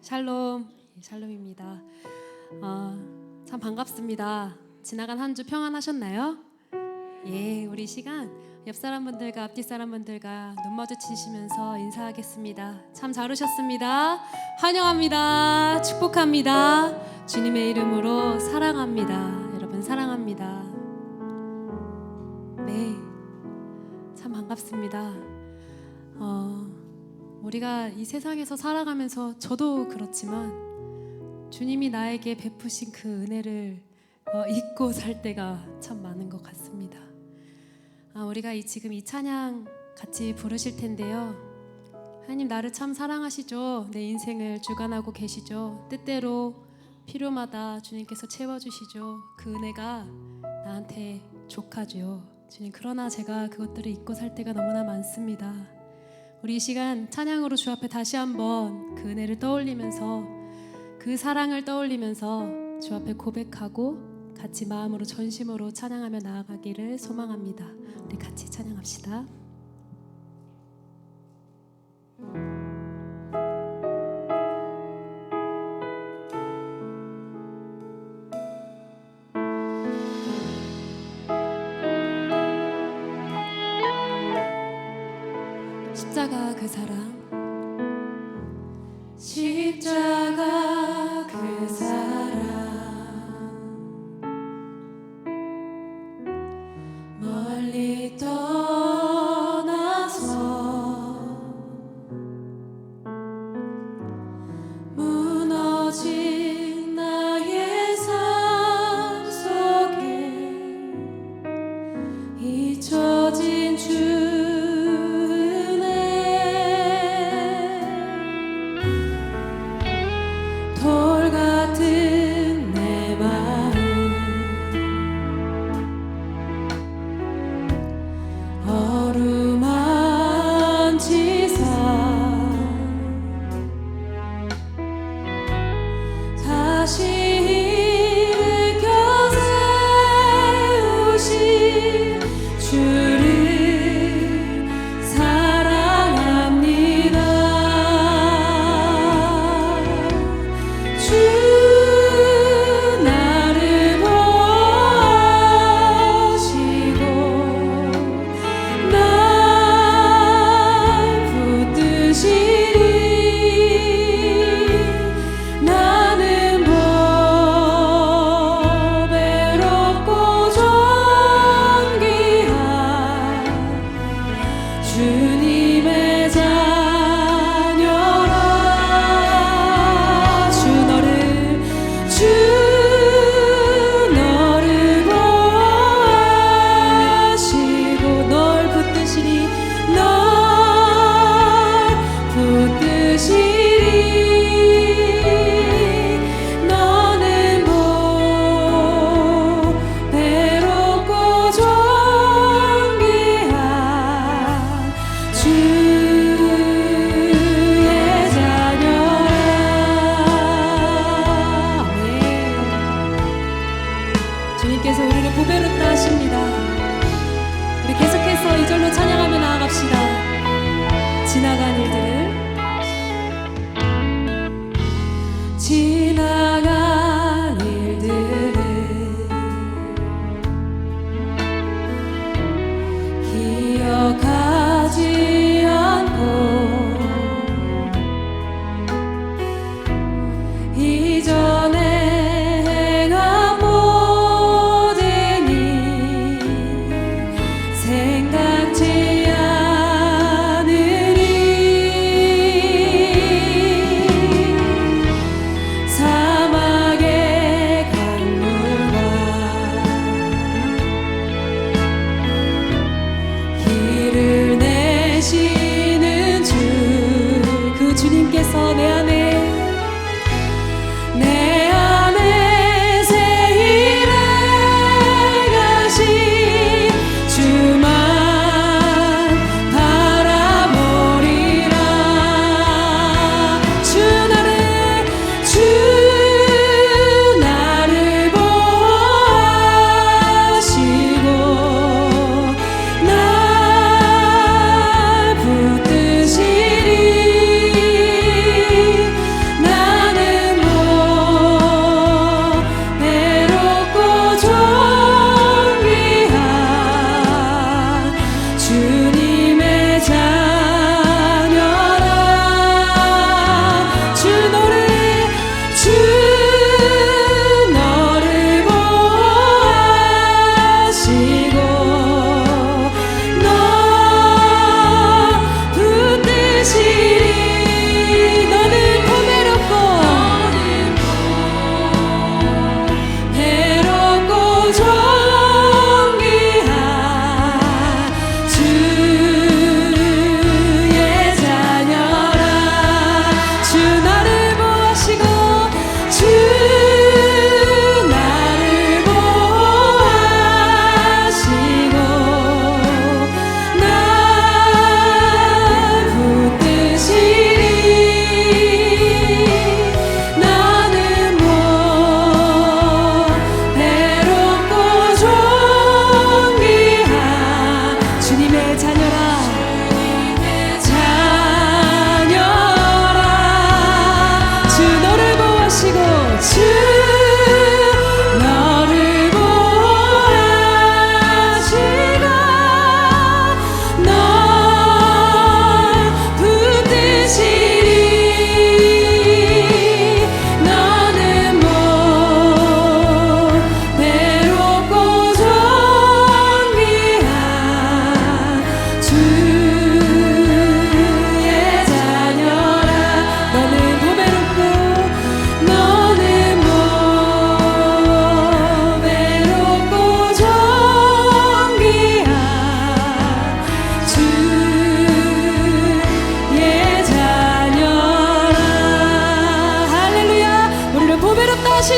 샬롬, 샬롬입니다. 참 반갑습니다. 지나간 한 주 평안하셨나요? 예, 우리 시간 옆 사람분들과 앞뒤 사람분들과 눈 마주치시면서 인사하겠습니다. 참 잘 오셨습니다. 환영합니다. 축복합니다. 주님의 이름으로 사랑합니다. 여러분 사랑합니다. 네, 참 반갑습니다. 우리가 이 세상에서 살아가면서 저도 그렇지만 주님이 나에게 베푸신 그 은혜를 잊고 살 때가 참 많은 것 같습니다. 우리가 지금 이 찬양 같이 부르실 텐데요. 하나님 나를 참 사랑하시죠. 내 인생을 주관하고 계시죠. 때때로 필요마다 주님께서 채워주시죠. 그 은혜가 나한테 족하죠. 주님, 그러나 제가 그것들을 잊고 살 때가 너무나 많습니다. 우리 이 시간 찬양으로 주 앞에 다시 한번 그 은혜를 떠올리면서 그 사랑을 떠올리면서 주 앞에 고백하고 같이 마음으로 전심으로 찬양하며 나아가기를 소망합니다. 우리 같이 찬양합시다. 십자가 그 사랑, 십자가 그 사랑, 멀리 떠나서 무너진 나의 삶 속에 잊혀진 주 돌 같은 내 마음 어루만지사 다시 일으켜 세우신 주를 나는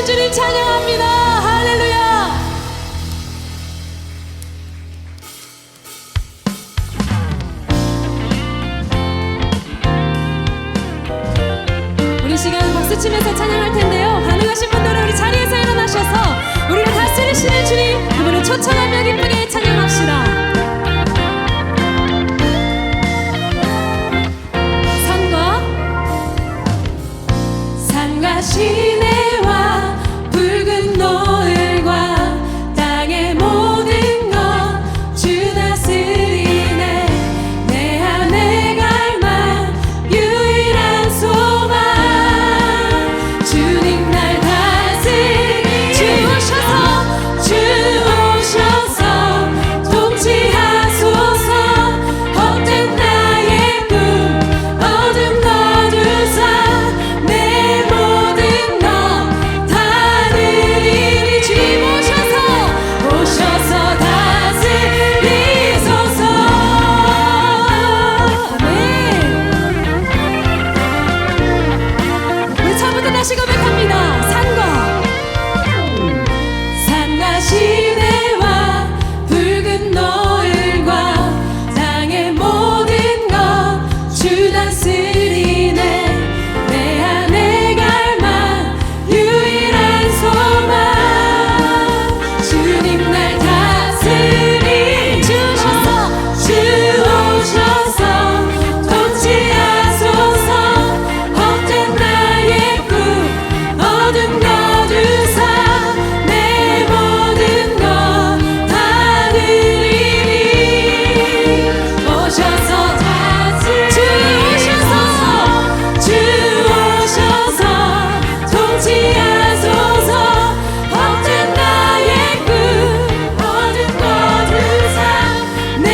주님 찬양합니다. 할렐루야. 우리 시간 박수 치면서 찬양할 텐데요. 가능하신 분들은 우리 자리에서 일어나셔서 우리를 다스리시는 주님, 그분을 초청하며 기쁘게 찬양합시다. 시내와 붉은 노을과 땅의 모든 것 주 다스리네. 내 안에 갈망 유일한 소망 주님 날 다스리. 주 오셔서 통치하소서. 헛된 나의 꿈 어둠 거두사 내 다시 고백합니다. 산과 시내와 붉은 노을과 땅의 모든 것 주 다스리네. 내 안에 갈망 유일한 소망 주님 날 다스리. 주 오셔서 통치하소서. 헛된 나의 어둠 거두사 내 모든 것 다 드리리. 오셔서 주 오셔서 통치하소서. 헛된 나의 꿈 어둠 거두사 내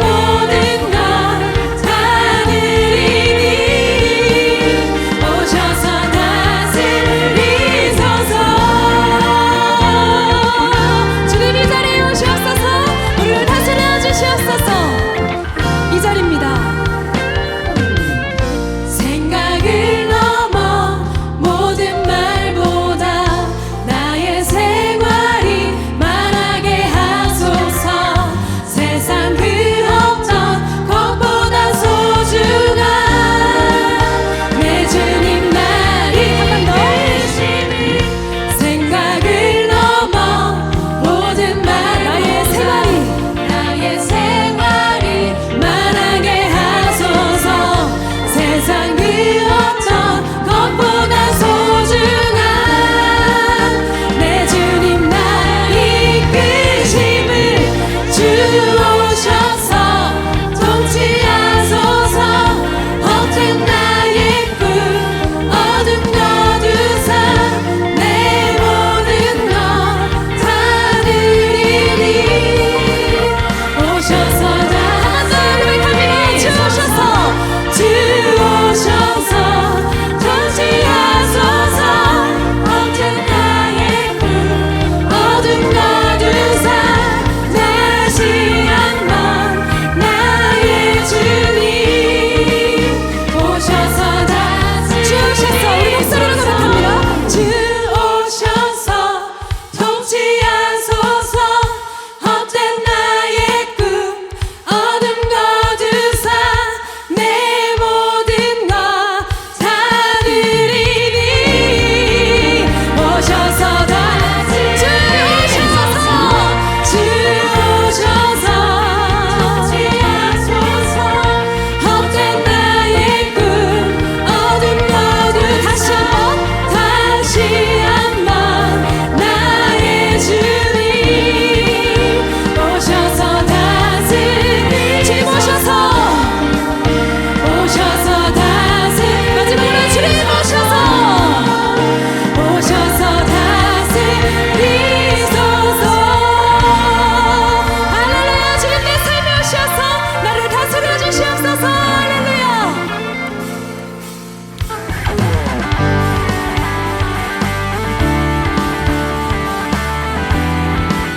모든 것 다 드리리. 오셔서 주님 이 자리에 오시옵소서. 우리를 다스려 주시옵소서. 이 자리입니다. 생각을 넘어 모든 말보다 나의 생활이 만하게 하소서. 세상 그 어떤 것보다 소중한 내 주님 날이 한 번 더. 생각을 넘어 모든 말 나의 생활이 만하게 하소서. 세상 그 어떤 것보다 소중한 내 주님 날 이끄심을 주 오셔서 통치하소서. 헛된 나의 꿈 어둠 거두사 내 모든 것 다 드리리. 오셔서 주 오셔서 통치하소서. 헛된 나의 꿈 어둠 거두사 다시 한번 나의 주님 오셔서 우리 목소리로 고백합니다. 주 오셔서 통치하소서. 헛된 나의 꿈 어둠 거두사 내 모든 것 다 드리니. 오셔서 주 오셔서 통치하소서. 헛된 나의 꿈 어둠 거두 다시 한번 나의 주님 오셔서 다스리. 주님 오셔서 마지막으로 주님 오셔서 다스리소서. 할렐루야. 주님 내 삶에 오셔서 나를 다스려 주시옵소서. 할렐루야.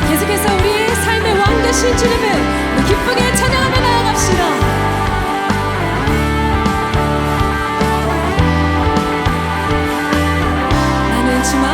계속해서 우리의 삶의 왕 되신 주님을 기쁘게 찬양하며 나아갑시다. 나는 주만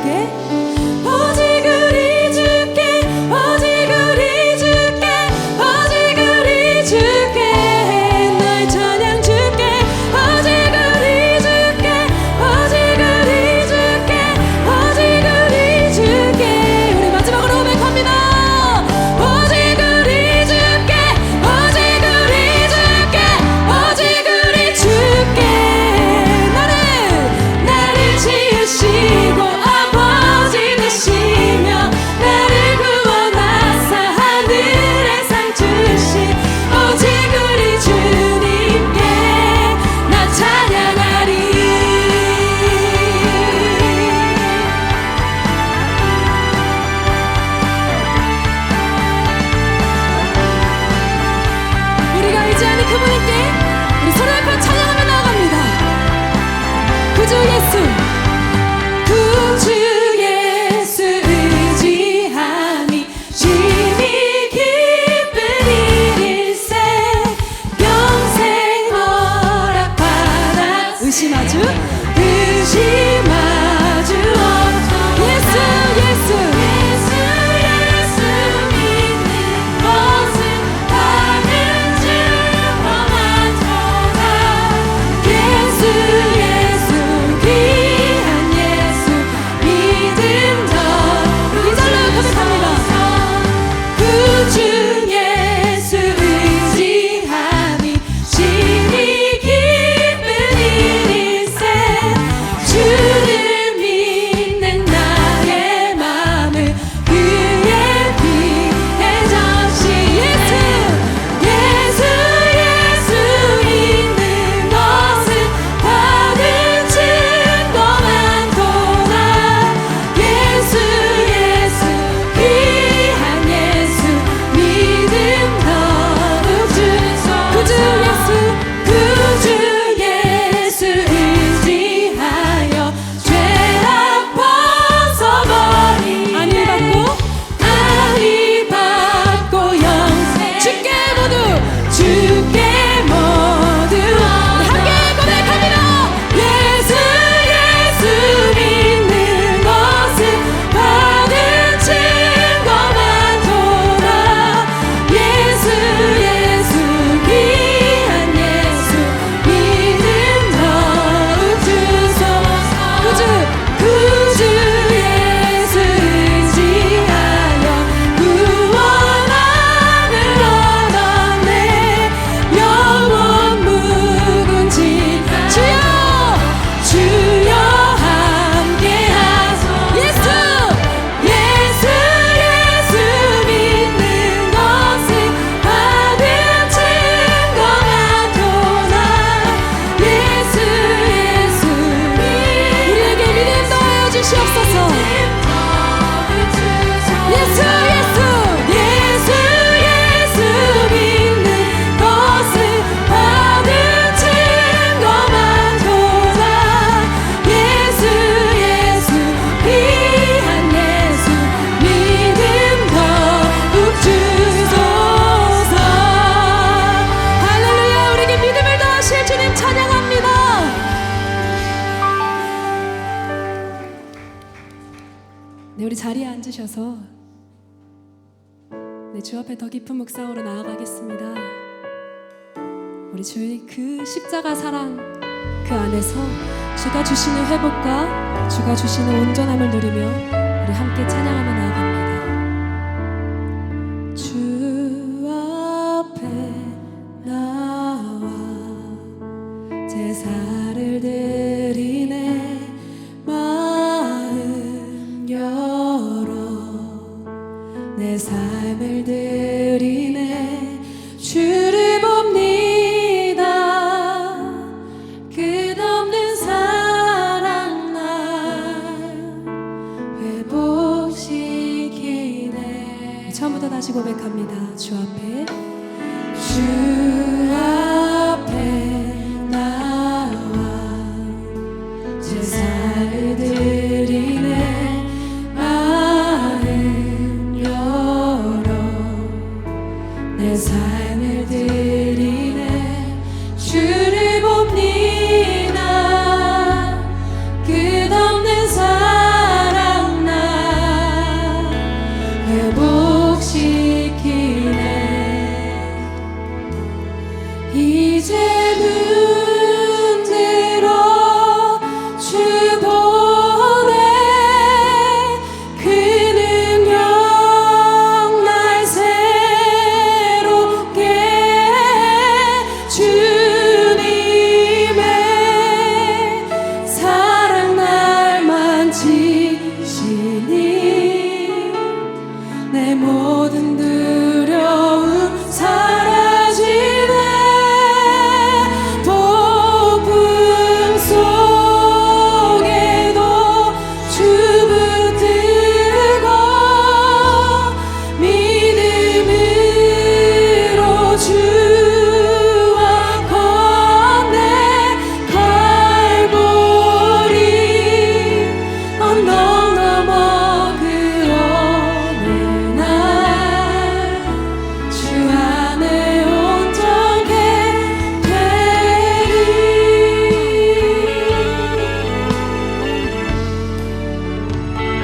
주께 오직 우리 주께 오직 우리 주께 오직 우리 주께 나의 찬양 주께 오직 우리 주께 오직 우리 주께 오직 우리 주께 우리 마지막으로 고백합니다. 오직 우리 주께 오직 우리 주께 오직 우리 주께 나를 지으시고 아버지 되시며 나를 구원하사 하늘의 상 주신 오직 우리 주님께 나 찬양하리. 우리가 의지하는 그분께 우리 서로 옆에 찬양하며 나아갑니다. 구주 예수 구주 예수 의지함이 심히 기쁜 일일세 영생 허락받아 의심하주 예수 믿는 것은 받은 증거만 도다. 예수 귀한 예수 믿음 더 이 절로 고백합니다. 구주 예수 의지함이 심히 기쁜 일일세 주를 믿는 나의 마음을 그의 피에 적시 예수 믿는 것은 받은 증거만 도다. 예수 귀한 예수 믿음 더욱 주소. 구주 예수 의지하여 죄악 벗어버리 안위 받고 영생 주께 모두 우리 함께 고백합니다. 예수 믿는 것은 받은 증거만 도다. 예수 귀한 예수 믿음 더욱 주소서. 구주 예수 의지하여 구원함을 얻었네. 영원 묵은지 주여 함께하소. 예수 믿는 것은 받은 증거만 도다. 예수 우리에게 믿음 더하여 주시옵소서. 예수 믿는 것은 받은 증거만 도다. 예수 귀한 예수 믿음 더욱 주소서. 할렐루야. 우리에게 믿음을 더하실 주님 찬양합니다. 네, 우리 자리에 앉으셔서 주 앞에 더 깊은 묵상으로 나아가겠습니다. 우리 주의 그 십자가 사랑 그 안에서 주가 주시는 회복과 주가 주시는 온전함을 누리며 우리 함께 찬양하며 나아갑니다. 주 앞에 나와 제사를 드리네. 마음 열어 내 삶을 드리네. 주를 봅니다. 끝없는 사랑 날 회복시키네. 처음부터 다시 고백합니다. 주 앞에 나와 제사를 드리네. 마음 열어 내 삶을 드리네. 주를 봅니다. 끝없는 사랑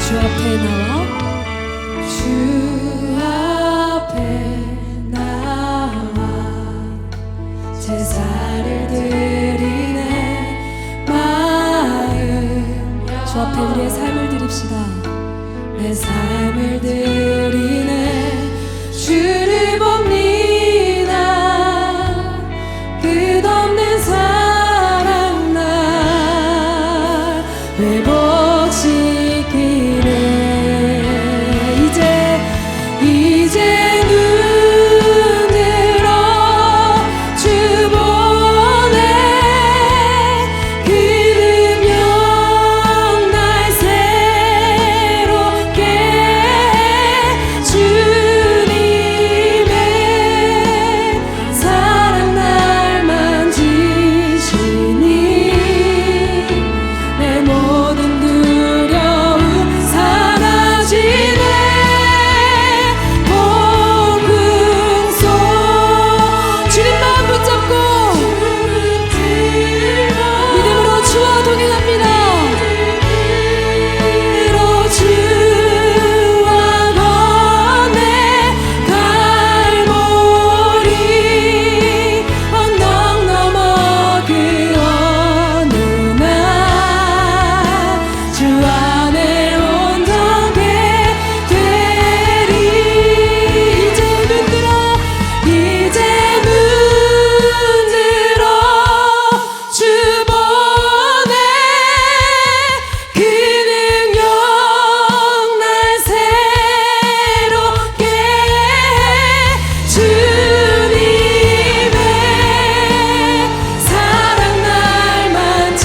주 앞에 나와 주 앞에 나와 제사를 드리네 마음 주 앞에 우리의 삶을 드립시다. 내 삶을 드리네 주를 봅니다. 끝없는 사랑 날 회복시키네. 이제 눈 들어 주 보네. 그 능력 날 새롭게 주님의 사랑 날 만지시니 내 모든 두려움 사라지네. 복음 속 주님만 붙잡고 믿음으로 주와 동행합니다. 주와 건네 갈보리 언덕 넘어 그 어느 날 주 안에 온전케 되리. 이제 눈 들어 주 보네. 그 능력 날 새롭게 주님의 사랑 날 만지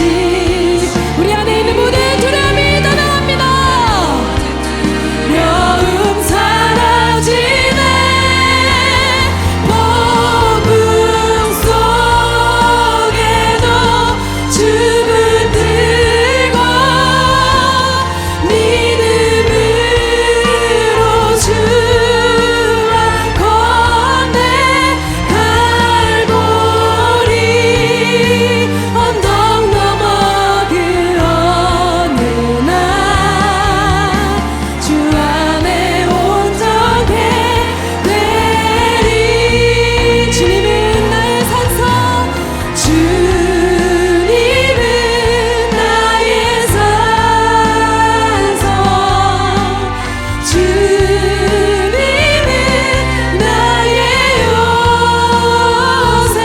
우리 안에 있는 모든 두려움이 떠나갑니다. 두려움 사라지네. 복음 속에도 주문 들고 믿음으로 주와 건네 갈보리 언덕 넘어 그 어느 날 주 안에 온전케 되리. 주님은 나의 산성 주님은 나의 산성 주님은 나의 요새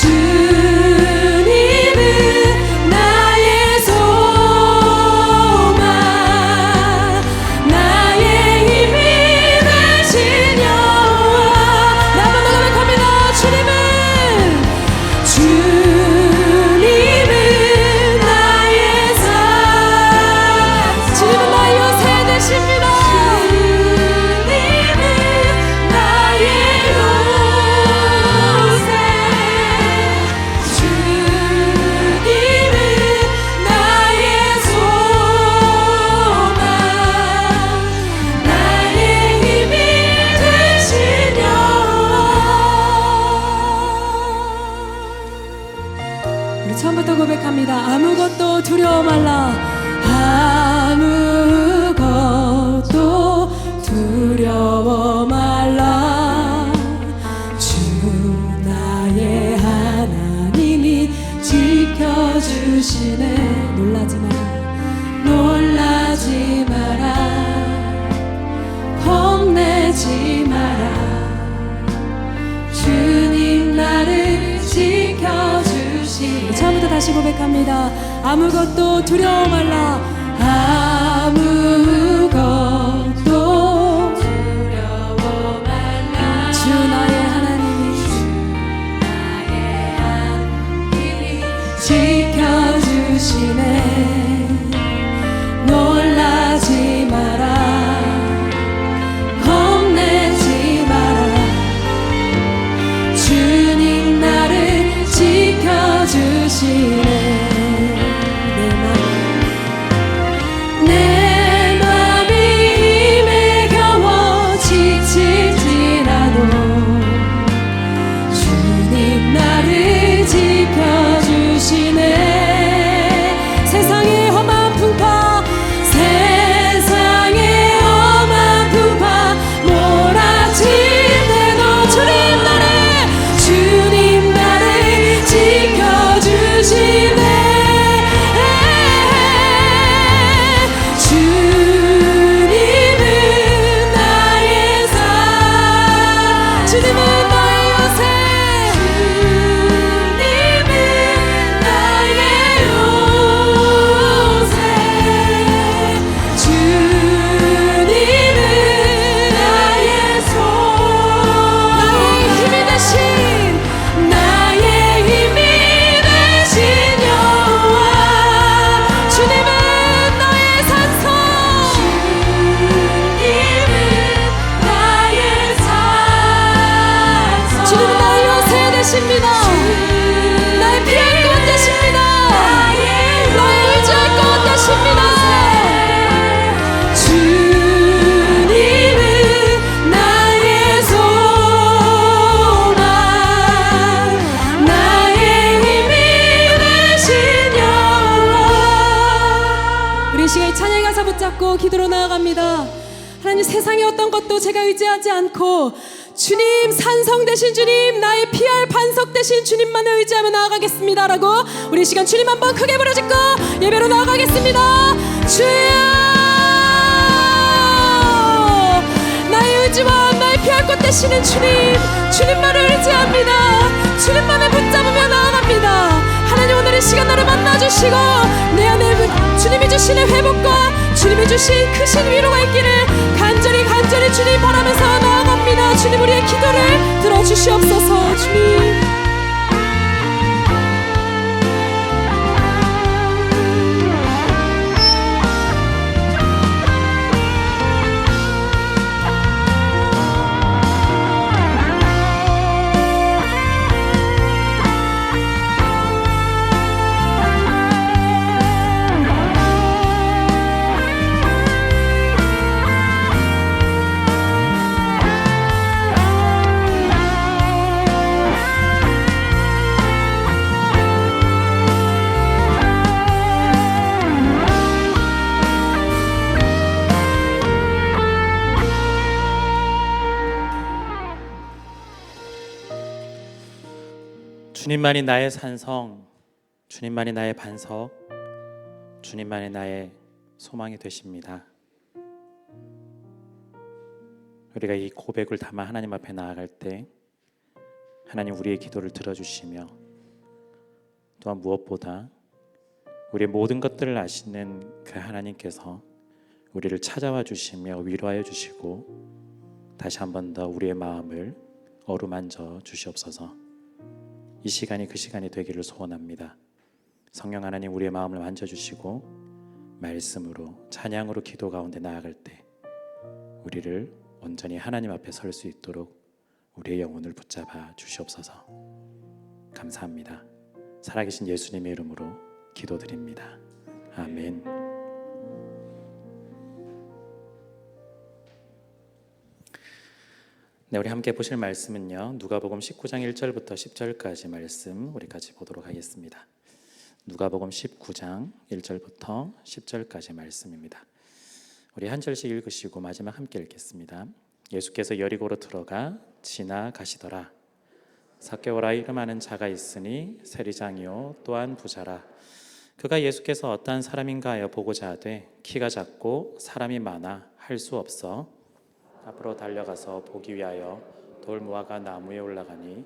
주님은 나의 소망 나의 힘이 되신 여호와. 나만 고백합니다. 주님은 나의 산 주님은 나의 요새 되십니다. 주님은 나의 요새 주님은 나의 소망 나의 힘이 되신 여호와. 우리 처음부터 고백합니다. 아무것도 두려워 말라. 아무것도 두려워 말라. 주 나의 하나님이 지켜주시네. 놀라지 마라. 놀라지 마라. 겁내지 마라. 주님 나를 지켜주시네. 처음부터 다시 고백합니다. 아무것도 두려워 말라. 아무것도 두려워 말라. 주 나의 하나님이 지켜주시네. 놀라지 마라. 겁내지 마라. 주님 나를 지켜주시네. 내 맘이 힘에 겨워 지치지라도 주님 나를 지켜주시네. 세상의 험한 풍파 우리 시간 이 찬양의 가사 붙잡고 기도로 나아갑니다. 하나님, 세상의 어떤 것도 제가 의지하지 않고 주님, 산성 되신 주님, 나의 피할 반석 되신 주님만을 의지하며 나아가겠습니다 라고 우리 시간 주님 한번 크게 부르짖고 예배로 나아가겠습니다. 주여, 나의 의지와 나의 피할 곳 되시는 주님, 주님만을 의지합니다. 주님만을 붙잡으며 나아갑니다. 하나님, 오늘 이 시간 나를 만나주시고 내 안에 주님이 주시는 회복과 주님이 주신 크신 위로가 있기를 간절히 주님 바라면서 나아갑니다. 주님, 우리의 기도를 들어주시옵소서. 주님, 주님만이 나의 산성, 주님만이 나의 반석, 주님만이 나의 소망이 되십니다. 우리가 이 고백을 담아 하나님 앞에 나아갈 때 하나님 우리의 기도를 들어주시며 또한 무엇보다 우리의 모든 것들을 아시는 그 하나님께서 우리를 찾아와 주시며 위로하여 주시고 다시 한 번 더 우리의 마음을 어루만져 주시옵소서. 이 시간이 그 시간이 되기를 소원합니다. 성령 하나님, 우리의 마음을 만져주시고 말씀으로 찬양으로 기도 가운데 나아갈 때 우리를 온전히 하나님 앞에 설 수 있도록 우리의 영혼을 붙잡아 주시옵소서. 감사합니다. 살아계신 예수님의 이름으로 기도드립니다. 아멘. 네, 우리 함께 보실 말씀은요, 누가복음 19장 1절부터 10절까지 말씀 우리 같이 보도록 하겠습니다. 누가복음 19장 1절부터 10절까지 말씀입니다. 우리 한 절씩 읽으시고 마지막 함께 읽겠습니다. 예수께서 여리고로 들어가 지나가시더라. 삭개오라 이름하는 자가 있으니 세리장이요 또한 부자라. 그가 예수께서 어떠한 사람인가 하여 보고자 하되 키가 작고 사람이 많아 할 수 없어 앞으로 달려가서 보기 위하여 돌무화과 나무에 올라가니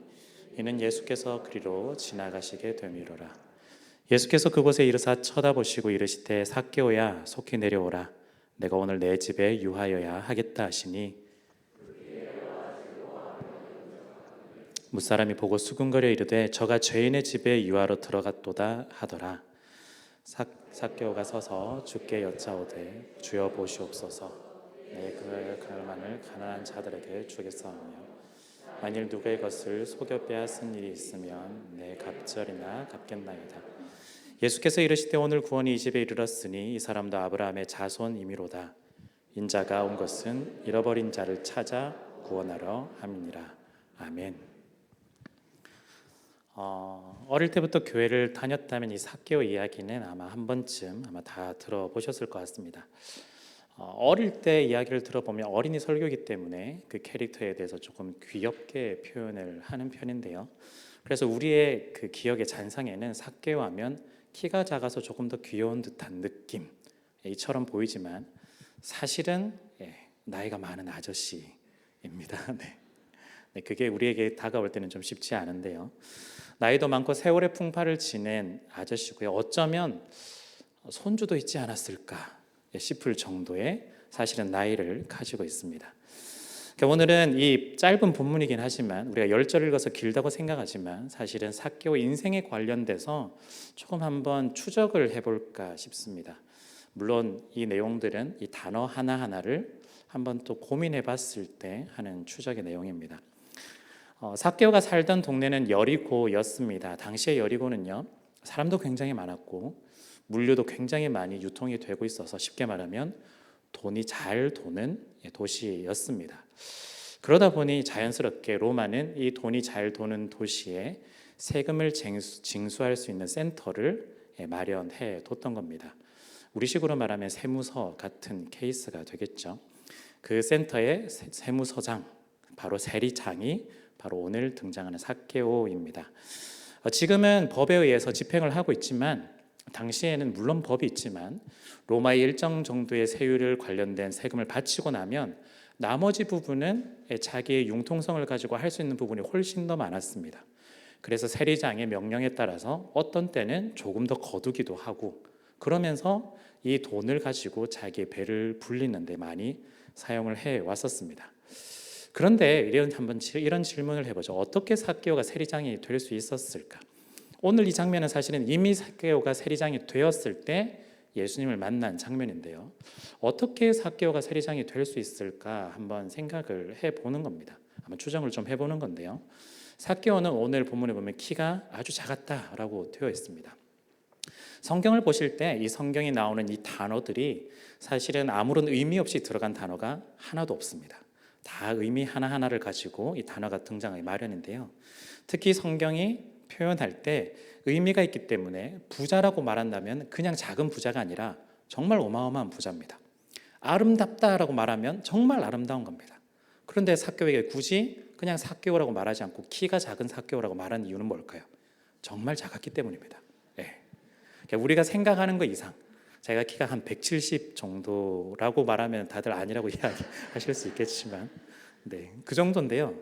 이는 예수께서 그리로 지나가시게 됨이로라. 예수께서 그곳에 이르사 쳐다보시고 이르시되 삭개오야 속히 내려오라. 내가 오늘 내 집에 유하여야 하겠다 하시니 무사람이 보고 수군거려 이르되 저가 죄인의 집에 유하러 들어갔도다 하더라. 삭개오가 서서 주께 여짜오되 주여 보시옵소서. 내 그날만을 가난한 자들에게 주겠사오며 만일 누구의 것을 속여 빼앗은 일이 있으면 내 갑절이나 갚겠나이다. 예수께서 이르시되 오늘 구원이 이 집에 이르렀으니 이 사람도 아브라함의 자손이미로다. 인자가 온 것은 잃어버린 자를 찾아 구원하러 함이니라. 아멘. 어릴 때부터 교회를 다녔다면 이 삭개오 이야기는 아마 한 번쯤 다 들어보셨을 것 같습니다. 어릴 때 이야기를 들어보면 어린이 설교이기 때문에 그 캐릭터에 대해서 조금 귀엽게 표현을 하는 편인데요. 그래서 우리의 그 기억의 잔상에는 삭개오 하면 키가 작아서 조금 더 귀여운 듯한 느낌 이처럼 보이지만 사실은 나이가 많은 아저씨입니다. 네, 그게 우리에게 다가올 때는 좀 쉽지 않은데요. 나이도 많고 세월의 풍파를 지낸 아저씨고요. 어쩌면 손주도 있지 않았을까 싶을 정도의 사실은 나이를 가지고 있습니다. 오늘은 이 짧은 본문이긴 하지만 우리가 10절 읽어서 길다고 생각하지만 사실은 삭개오 인생에 관련돼서 조금 한번 추적을 해볼까 싶습니다. 물론 이 내용들은 이 단어 하나하나를 한번 또 고민해 봤을 때 하는 추적의 내용입니다. 삭개오가 살던 동네는 여리고였습니다. 당시의 여리고는요, 사람도 굉장히 많았고 물류도 굉장히 많이 유통이 되고 있어서 쉽게 말하면 돈이 잘 도는 도시였습니다. 그러다 보니 자연스럽게 로마는 이 돈이 잘 도는 도시에 세금을 징수할 수 있는 센터를 마련해 뒀던 겁니다. 우리식으로 말하면 세무서 같은 케이스가 되겠죠. 그 센터의 세무서장, 바로 세리장이 바로 오늘 등장하는 삭개오입니다. 지금은 법에 의해서 집행을 하고 있지만 당시에는 물론 법이 있지만 로마의 일정 정도의 세율을 관련된 세금을 바치고 나면 나머지 부분은 자기의 융통성을 가지고 할 수 있는 부분이 훨씬 더 많았습니다. 그래서 세리장의 명령에 따라서 어떤 때는 조금 더 거두기도 하고 그러면서 이 돈을 가지고 자기의 배를 불리는 데 많이 사용을 해 왔었습니다. 그런데 이런 질문을 해보죠. 어떻게 삭개오가 세리장이 될 수 있었을까? 오늘 이 장면은 사실은 이미 삭개오가 세리장이 되었을 때 예수님을 만난 장면인데요. 어떻게 삭개오가 세리장이 될 수 있을까 한번 생각을 해보는 겁니다. 한번 추정을 좀 해보는 건데요. 삭개오는 오늘 본문에 보면 키가 아주 작았다라고 되어 있습니다. 성경을 보실 때 이 성경에 나오는 이 단어들이 사실은 아무런 의미 없이 들어간 단어가 하나도 없습니다. 다 의미 하나하나를 가지고 이 단어가 등장하기 마련인데요. 특히 성경이 표현할 때 의미가 있기 때문에 부자라고 말한다면 그냥 작은 부자가 아니라 정말 어마어마한 부자입니다. 아름답다라고 말하면 정말 아름다운 겁니다. 그런데 삭개오에게 굳이 그냥 삭개오라고 말하지 않고 키가 작은 삭개오라고 말하는 이유는 뭘까요? 정말 작았기 때문입니다. 네. 우리가 생각하는 것 이상 제가 키가 한 170 정도라고 말하면 다들 아니라고 이야기하실 수 있겠지만 네, 그 정도인데요.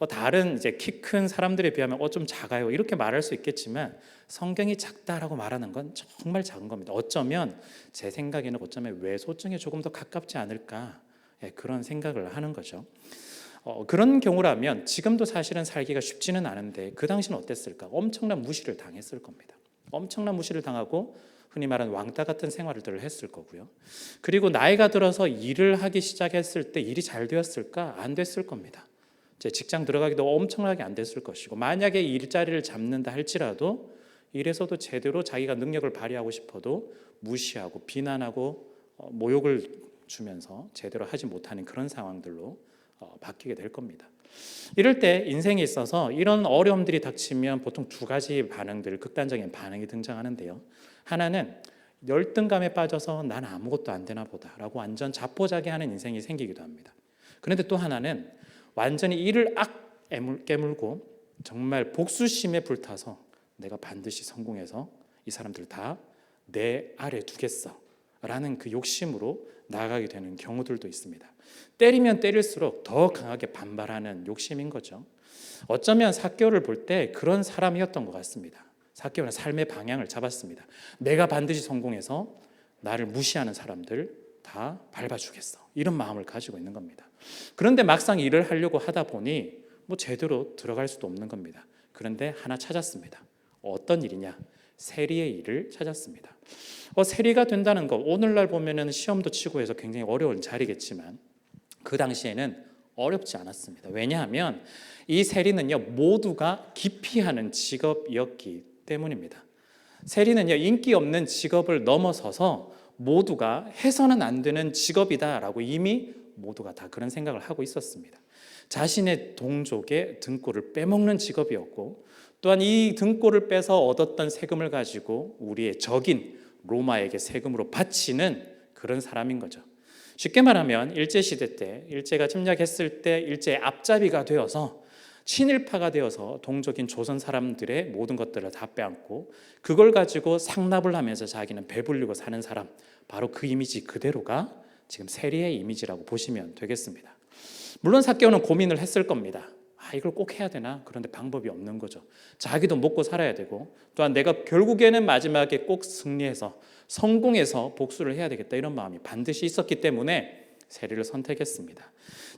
다른 이제 키 큰 사람들에 비하면 좀 작아요 이렇게 말할 수 있겠지만 성경이 작다라고 말하는 건 정말 작은 겁니다. 어쩌면 제 생각에는 외소증에 조금 더 가깝지 않을까 그런 생각을 하는 거죠. 그런 경우라면 지금도 사실은 살기가 쉽지는 않은데 그 당시는 어땠을까? 엄청난 무시를 당했을 겁니다. 엄청난 무시를 당하고 흔히 말하는 왕따 같은 생활들을 했을 거고요. 그리고 나이가 들어서 일을 하기 시작했을 때 일이 잘 되었을까? 안 됐을 겁니다. 제 직장 들어가기도 엄청나게 안 됐을 것이고 만약에 일자리를 잡는다 할지라도 일에서도 제대로 자기가 능력을 발휘하고 싶어도 무시하고 비난하고 모욕을 주면서 제대로 하지 못하는 그런 상황들로 바뀌게 될 겁니다. 이럴 때 인생에 있어서 이런 어려움들이 닥치면 보통 두 가지 반응들, 극단적인 반응이 등장하는데요. 하나는 열등감에 빠져서 난 아무것도 안 되나 보다라고 완전 자포자기하는 인생이 생기기도 합니다. 그런데 또 하나는 완전히 이를 깨물고 정말 복수심에 불타서 내가 반드시 성공해서 이 사람들 다 내 아래 두겠어 라는 그 욕심으로 나아가게 되는 경우들도 있습니다. 때리면 때릴수록 더 강하게 반발하는 욕심인 거죠. 어쩌면 삭개오를 볼 때 그런 사람이었던 것 같습니다. 삭개오는 삶의 방향을 잡았습니다. 내가 반드시 성공해서 나를 무시하는 사람들 다 밟아주겠어 이런 마음을 가지고 있는 겁니다. 그런데 막상 일을 하려고 하다 보니 제대로 들어갈 수도 없는 겁니다. 그런데 하나 찾았습니다. 어떤 일이냐? 세리의 일을 찾았습니다. 세리가 된다는 것 오늘날 보면은 시험도 치고 해서 굉장히 어려운 자리겠지만 그 당시에는 어렵지 않았습니다. 왜냐하면 이 세리는요 모두가 기피하는 직업이었기 때문입니다. 세리는요 인기 없는 직업을 넘어서서 모두가 해서는 안 되는 직업이다라고 이미 모두가 다 그런 생각을 하고 있었습니다. 자신의 동족의 등골을 빼먹는 직업이었고 또한 이 등골을 빼서 얻었던 세금을 가지고 우리의 적인 로마에게 세금으로 바치는 그런 사람인 거죠. 쉽게 말하면 일제시대 때 일제가 침략했을 때 일제의 앞잡이가 되어서 친일파가 되어서 동족인 조선 사람들의 모든 것들을 다 빼앗고 그걸 가지고 상납을 하면서 자기는 배불리고 사는 사람, 바로 그 이미지 그대로가 지금 세리의 이미지라고 보시면 되겠습니다. 물론 삭개오는 고민을 했을 겁니다. 이걸 꼭 해야 되나? 그런데 방법이 없는 거죠. 자기도 먹고 살아야 되고 또한 내가 결국에는 마지막에 꼭 승리해서 성공해서 복수를 해야 되겠다 이런 마음이 반드시 있었기 때문에 세리를 선택했습니다.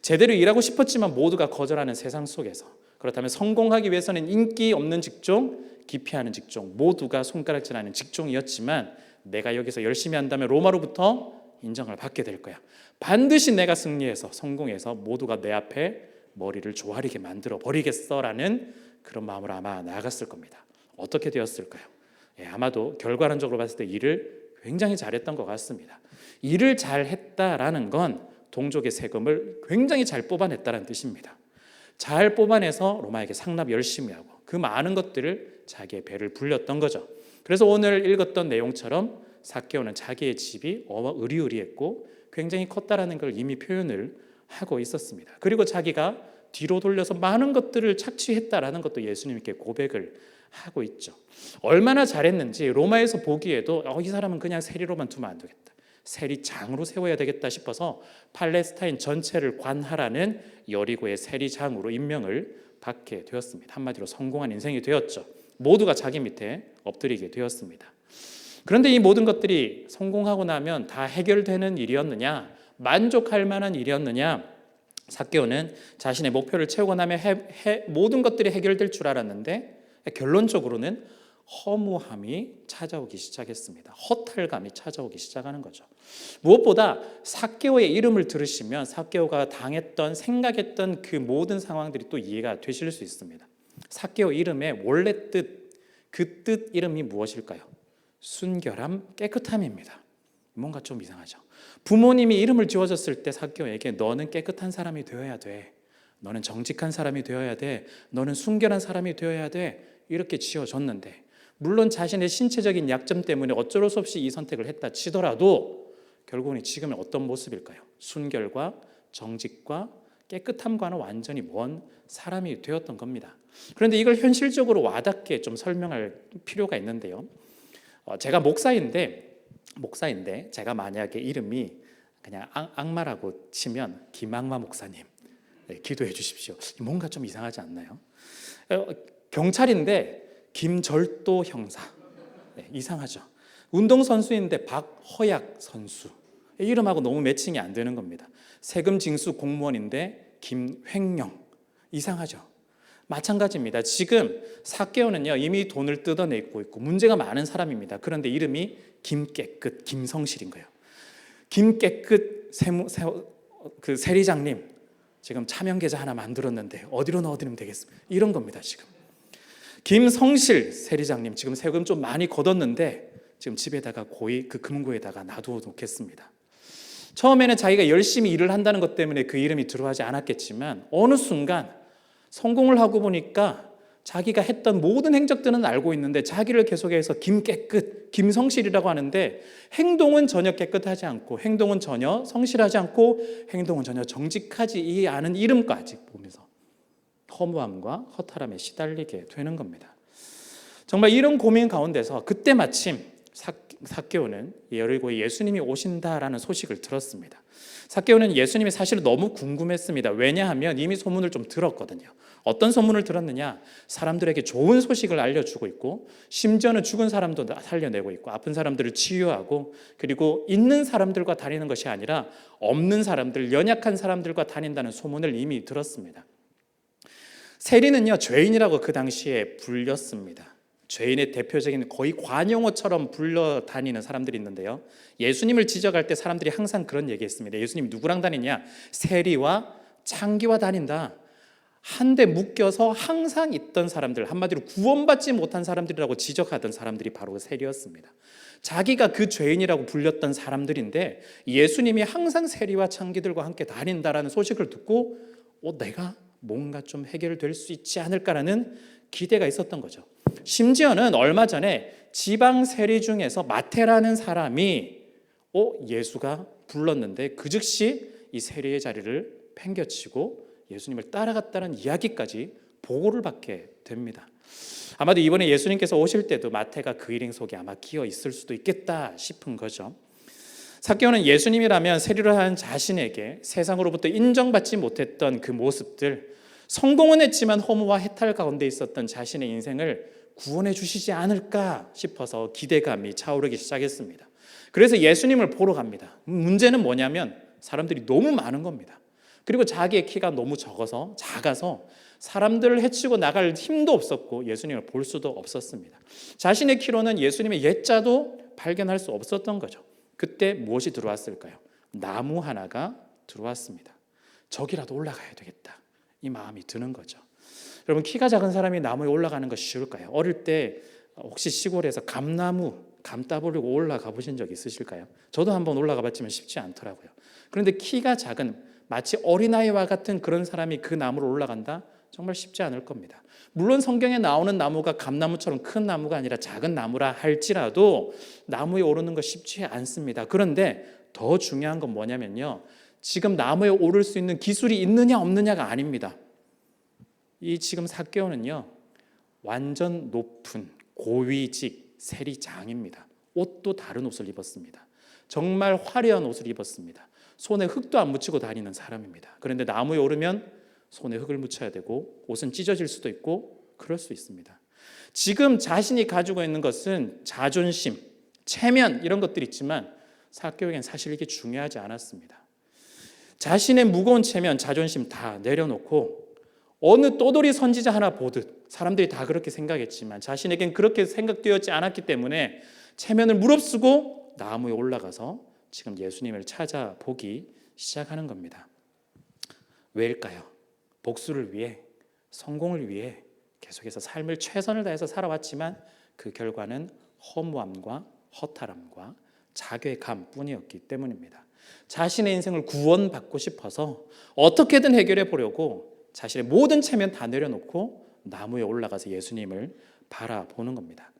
제대로 일하고 싶었지만 모두가 거절하는 세상 속에서 그렇다면 성공하기 위해서는 인기 없는 직종, 기피하는 직종, 모두가 손가락질하는 직종이었지만 내가 여기서 열심히 한다면 로마로부터 인정을 받게 될 거야. 반드시 내가 승리해서 성공해서 모두가 내 앞에 머리를 조아리게 만들어 버리겠어라는 그런 마음으로 아마 나아갔을 겁니다. 어떻게 되었을까요? 아마도 결과론적으로 봤을 때 일을 굉장히 잘했던 것 같습니다. 일을 잘했다라는 건 동족의 세금을 굉장히 잘 뽑아냈다는 뜻입니다. 잘 뽑아내서 로마에게 상납 열심히 하고 그 많은 것들을 자기의 배를 불렸던 거죠. 그래서 오늘 읽었던 내용처럼 삭개오는 자기의 집이 으리으리했고 굉장히 컸다라는 걸 이미 표현을 하고 있었습니다. 그리고 자기가 뒤로 돌려서 많은 것들을 착취했다라는 것도 예수님께 고백을 하고 있죠. 얼마나 잘했는지 로마에서 보기에도 이 사람은 그냥 세리로만 두면 안 되겠다, 세리장으로 세워야 되겠다 싶어서 팔레스타인 전체를 관할하는 여리고의 세리장으로 임명을 받게 되었습니다. 한마디로 성공한 인생이 되었죠. 모두가 자기 밑에 엎드리게 되었습니다. 그런데 이 모든 것들이 성공하고 나면 다 해결되는 일이었느냐, 만족할 만한 일이었느냐? 삭개오는 자신의 목표를 채우고 나면 모든 것들이 해결될 줄 알았는데 결론적으로는 허무함이 찾아오기 시작했습니다. 허탈감이 찾아오기 시작하는 거죠. 무엇보다 삭개오의 이름을 들으시면 삭개오가 당했던, 생각했던 그 모든 상황들이 또 이해가 되실 수 있습니다. 삭개오 이름의 원래 뜻, 그 뜻 이름이 무엇일까요? 순결함, 깨끗함입니다. 뭔가 좀 이상하죠. 부모님이 이름을 지어줬을 때 삭개오에게 너는 깨끗한 사람이 되어야 돼, 너는 정직한 사람이 되어야 돼, 너는 순결한 사람이 되어야 돼, 이렇게 지어줬는데 물론 자신의 신체적인 약점 때문에 어쩔 수 없이 이 선택을 했다 치더라도 결국은 지금은 어떤 모습일까요? 순결과 정직과 깨끗함과는 완전히 먼 사람이 되었던 겁니다. 그런데 이걸 현실적으로 와닿게 좀 설명할 필요가 있는데요. 제가 목사인데 제가 만약에 이름이 그냥 악마라고 치면 김악마 목사님, 기도해 주십시오. 뭔가 좀 이상하지 않나요? 경찰인데 김절도 형사, 이상하죠. 운동선수인데 박허약 선수, 이름하고 너무 매칭이 안 되는 겁니다. 세금 징수 공무원인데 김횡령, 이상하죠. 마찬가지입니다. 지금 삭개오는요 이미 돈을 뜯어내고 있고 문제가 많은 사람입니다. 그런데 이름이 김깨끗, 김성실인 거예요. 김깨끗 그 세리장님, 지금 차명 계좌 하나 만들었는데 어디로 넣어드리면 되겠습니까? 이런 겁니다. 지금 김성실 세리장님, 지금 세금 좀 많이 걷었는데 지금 집에다가 고이 그 금고에다가 놔두어 놓겠습니다. 처음에는 자기가 열심히 일을 한다는 것 때문에 그 이름이 들어가지 않았겠지만 어느 순간 성공을 하고 보니까 자기가 했던 모든 행적들은 알고 있는데 자기를 계속해서 김깨끗, 김성실이라고 하는데 행동은 전혀 깨끗하지 않고 행동은 전혀 성실하지 않고 행동은 전혀 정직하지 않은 이름까지 보면서 허무함과 허탈함에 시달리게 되는 겁니다. 정말 이런 고민 가운데서 그때 마침 삭개오는 여리고에 예수님이 오신다라는 소식을 들었습니다. 삭개오는 예수님이 사실 너무 궁금했습니다. 왜냐하면 이미 소문을 좀 들었거든요. 어떤 소문을 들었느냐? 사람들에게 좋은 소식을 알려주고 있고 심지어는 죽은 사람도 살려내고 있고 아픈 사람들을 치유하고 그리고 있는 사람들과 다니는 것이 아니라 없는 사람들, 연약한 사람들과 다닌다는 소문을 이미 들었습니다. 세리는요 죄인이라고 그 당시에 불렸습니다. 죄인의 대표적인 거의 관용어처럼 불러다니는 사람들이 있는데요, 예수님을 지적할 때 사람들이 항상 그런 얘기했습니다. 예수님이 누구랑 다니냐? 세리와 창기와 다닌다. 한데 묶여서 항상 있던 사람들, 한마디로 구원받지 못한 사람들이라고 지적하던 사람들이 바로 그 세리였습니다. 자기가 그 죄인이라고 불렸던 사람들인데 예수님이 항상 세리와 창기들과 함께 다닌다라는 소식을 듣고 내가 뭔가 좀 해결될 수 있지 않을까라는 기대가 있었던 거죠. 심지어는 얼마 전에 지방 세리 중에서 마태라는 사람이 예수가 불렀는데 그 즉시 이 세리의 자리를 팽겨치고 예수님을 따라갔다는 이야기까지 보고를 받게 됩니다. 아마도 이번에 예수님께서 오실 때도 마태가 그 일행 속에 아마 끼어 있을 수도 있겠다 싶은 거죠. 삭개오는 예수님이라면 세리를 하는 자신에게 세상으로부터 인정받지 못했던 그 모습들, 성공은 했지만 허무와 해탈 가운데 있었던 자신의 인생을 구원해 주시지 않을까 싶어서 기대감이 차오르기 시작했습니다. 그래서 예수님을 보러 갑니다. 문제는 뭐냐면 사람들이 너무 많은 겁니다. 그리고 자기의 키가 너무 작아서 사람들을 헤치고 나갈 힘도 없었고 예수님을 볼 수도 없었습니다. 자신의 키로는 예수님의 옛자도 발견할 수 없었던 거죠. 그때 무엇이 들어왔을까요? 나무 하나가 들어왔습니다. 저기라도 올라가야 되겠다, 이 마음이 드는 거죠. 여러분, 키가 작은 사람이 나무에 올라가는 것이 쉬울까요? 어릴 때 혹시 시골에서 감나무 감 따보려고 올라가 보신 적 있으실까요? 저도 한번 올라가 봤지만 쉽지 않더라고요. 그런데 키가 작은 마치 어린아이와 같은 그런 사람이 그 나무로 올라간다? 정말 쉽지 않을 겁니다. 물론 성경에 나오는 나무가 감나무처럼 큰 나무가 아니라 작은 나무라 할지라도 나무에 오르는 거 쉽지 않습니다. 그런데 더 중요한 건 뭐냐면요, 지금 나무에 오를 수 있는 기술이 있느냐 없느냐가 아닙니다. 이 지금 삭개오는요, 완전 높은 고위직 세리장입니다. 옷도 다른 옷을 입었습니다. 정말 화려한 옷을 입었습니다. 손에 흙도 안 묻히고 다니는 사람입니다. 그런데 나무에 오르면 손에 흙을 묻혀야 되고 옷은 찢어질 수도 있고 그럴 수 있습니다. 지금 자신이 가지고 있는 것은 자존심, 체면 이런 것들이 있지만 삭개오에겐 사실 이게 중요하지 않았습니다. 자신의 무거운 체면, 자존심 다 내려놓고 어느 떠돌이 선지자 하나 보듯 사람들이 다 그렇게 생각했지만 자신에겐 그렇게 생각되었지 않았기 때문에 체면을 무릅쓰고 나무에 올라가서 지금 예수님을 찾아보기 시작하는 겁니다. 왜일까요? 복수를 위해, 성공을 위해 계속해서 삶을 최선을 다해서 살아왔지만 그 결과는 허무함과 허탈함과 자괴감뿐이었기 때문입니다. 자신의 인생을 구원받고 싶어서 어떻게든 해결해 보려고 자신의 모든 체면 다 내려놓고 나무에 올라가서 예수님을 바라보는 겁니다.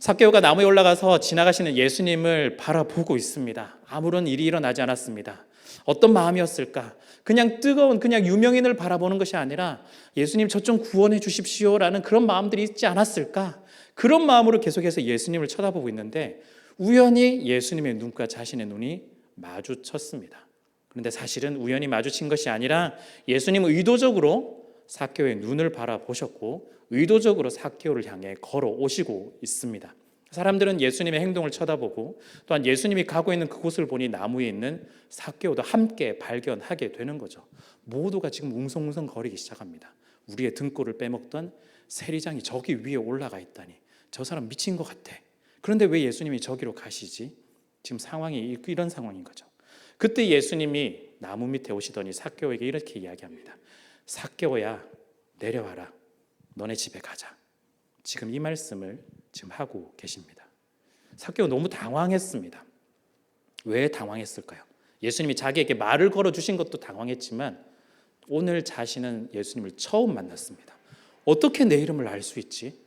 삭개오가 나무에 올라가서 지나가시는 예수님을 바라보고 있습니다. 아무런 일이 일어나지 않았습니다. 어떤 마음이었을까? 그냥 뜨거운 그냥 유명인을 바라보는 것이 아니라 예수님 저 좀 구원해 주십시오라는 그런 마음들이 있지 않았을까? 그런 마음으로 계속해서 예수님을 쳐다보고 있는데 우연히 예수님의 눈과 자신의 눈이 마주쳤습니다. 그런데 사실은 우연히 마주친 것이 아니라 예수님은 의도적으로 삭개오의 눈을 바라보셨고 의도적으로 삭개오를 향해 걸어오시고 있습니다. 사람들은 예수님의 행동을 쳐다보고 또한 예수님이 가고 있는 그곳을 보니 나무에 있는 삭개오도 함께 발견하게 되는 거죠. 모두가 지금 웅성웅성 거리기 시작합니다. 우리의 등골을 빼먹던 세리장이 저기 위에 올라가 있다니 저 사람 미친 것 같아. 그런데 왜 예수님이 저기로 가시지? 지금 상황이 이런 상황인 거죠. 그때 예수님이 나무 밑에 오시더니 삭개오에게 이렇게 이야기합니다. 삭개오야, 내려와라. 너네 집에 가자. 지금 이 말씀을 지금 하고 계십니다. 삭개오 너무 당황했습니다. 왜 당황했을까요? 예수님이 자기에게 말을 걸어주신 것도 당황했지만 오늘 자신은 예수님을 처음 만났습니다. 어떻게 내 이름을 알 수 있지?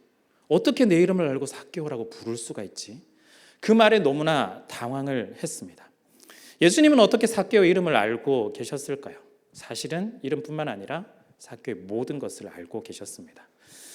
어떻게 내 이름을 알고 삭개오라고 부를 수가 있지? 그 말에 너무나 당황을 했습니다. 예수님은 어떻게 삭개오의 이름을 알고 계셨을까요? 사실은 이름뿐만 아니라 삭개오의 모든 것을 알고 계셨습니다.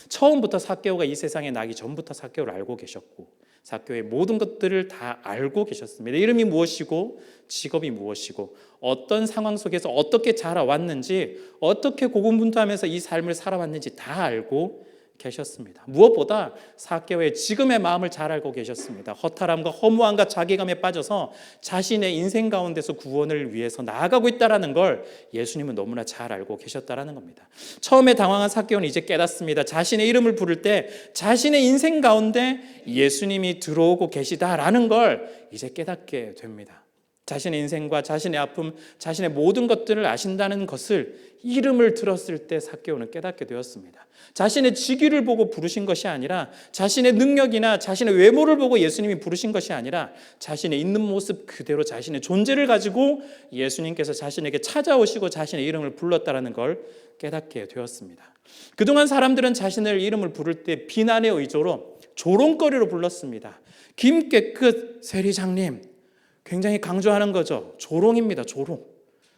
처음부터 삭개오가 이 세상에 나기 전부터 삭개오를 알고 계셨고 삭개오의 모든 것들을 다 알고 계셨습니다. 이름이 무엇이고 직업이 무엇이고 어떤 상황 속에서 어떻게 자라왔는지 어떻게 고군분투하면서 이 삶을 살아왔는지 다 알고 계셨습니다. 무엇보다 삭개오의 지금의 마음을 잘 알고 계셨습니다. 허탈함과 허무함과 자괴감에 빠져서 자신의 인생 가운데서 구원을 위해서 나아가고 있다는 걸 예수님은 너무나 잘 알고 계셨다는 겁니다. 처음에 당황한 삭개오는 이제 깨닫습니다. 자신의 이름을 부를 때 자신의 인생 가운데 예수님이 들어오고 계시다라는 걸 이제 깨닫게 됩니다. 자신의 인생과 자신의 아픔, 자신의 모든 것들을 아신다는 것을 이름을 들었을 때 삭개오는 깨닫게 되었습니다. 자신의 직위를 보고 부르신 것이 아니라 자신의 능력이나 자신의 외모를 보고 예수님이 부르신 것이 아니라 자신의 있는 모습 그대로 자신의 존재를 가지고 예수님께서 자신에게 찾아오시고 자신의 이름을 불렀다는 걸 깨닫게 되었습니다. 그동안 사람들은 자신의 이름을 부를 때 비난의 의조로 조롱거리로 불렀습니다. 김깨끗 세리장님, 굉장히 강조하는 거죠. 조롱입니다. 조롱.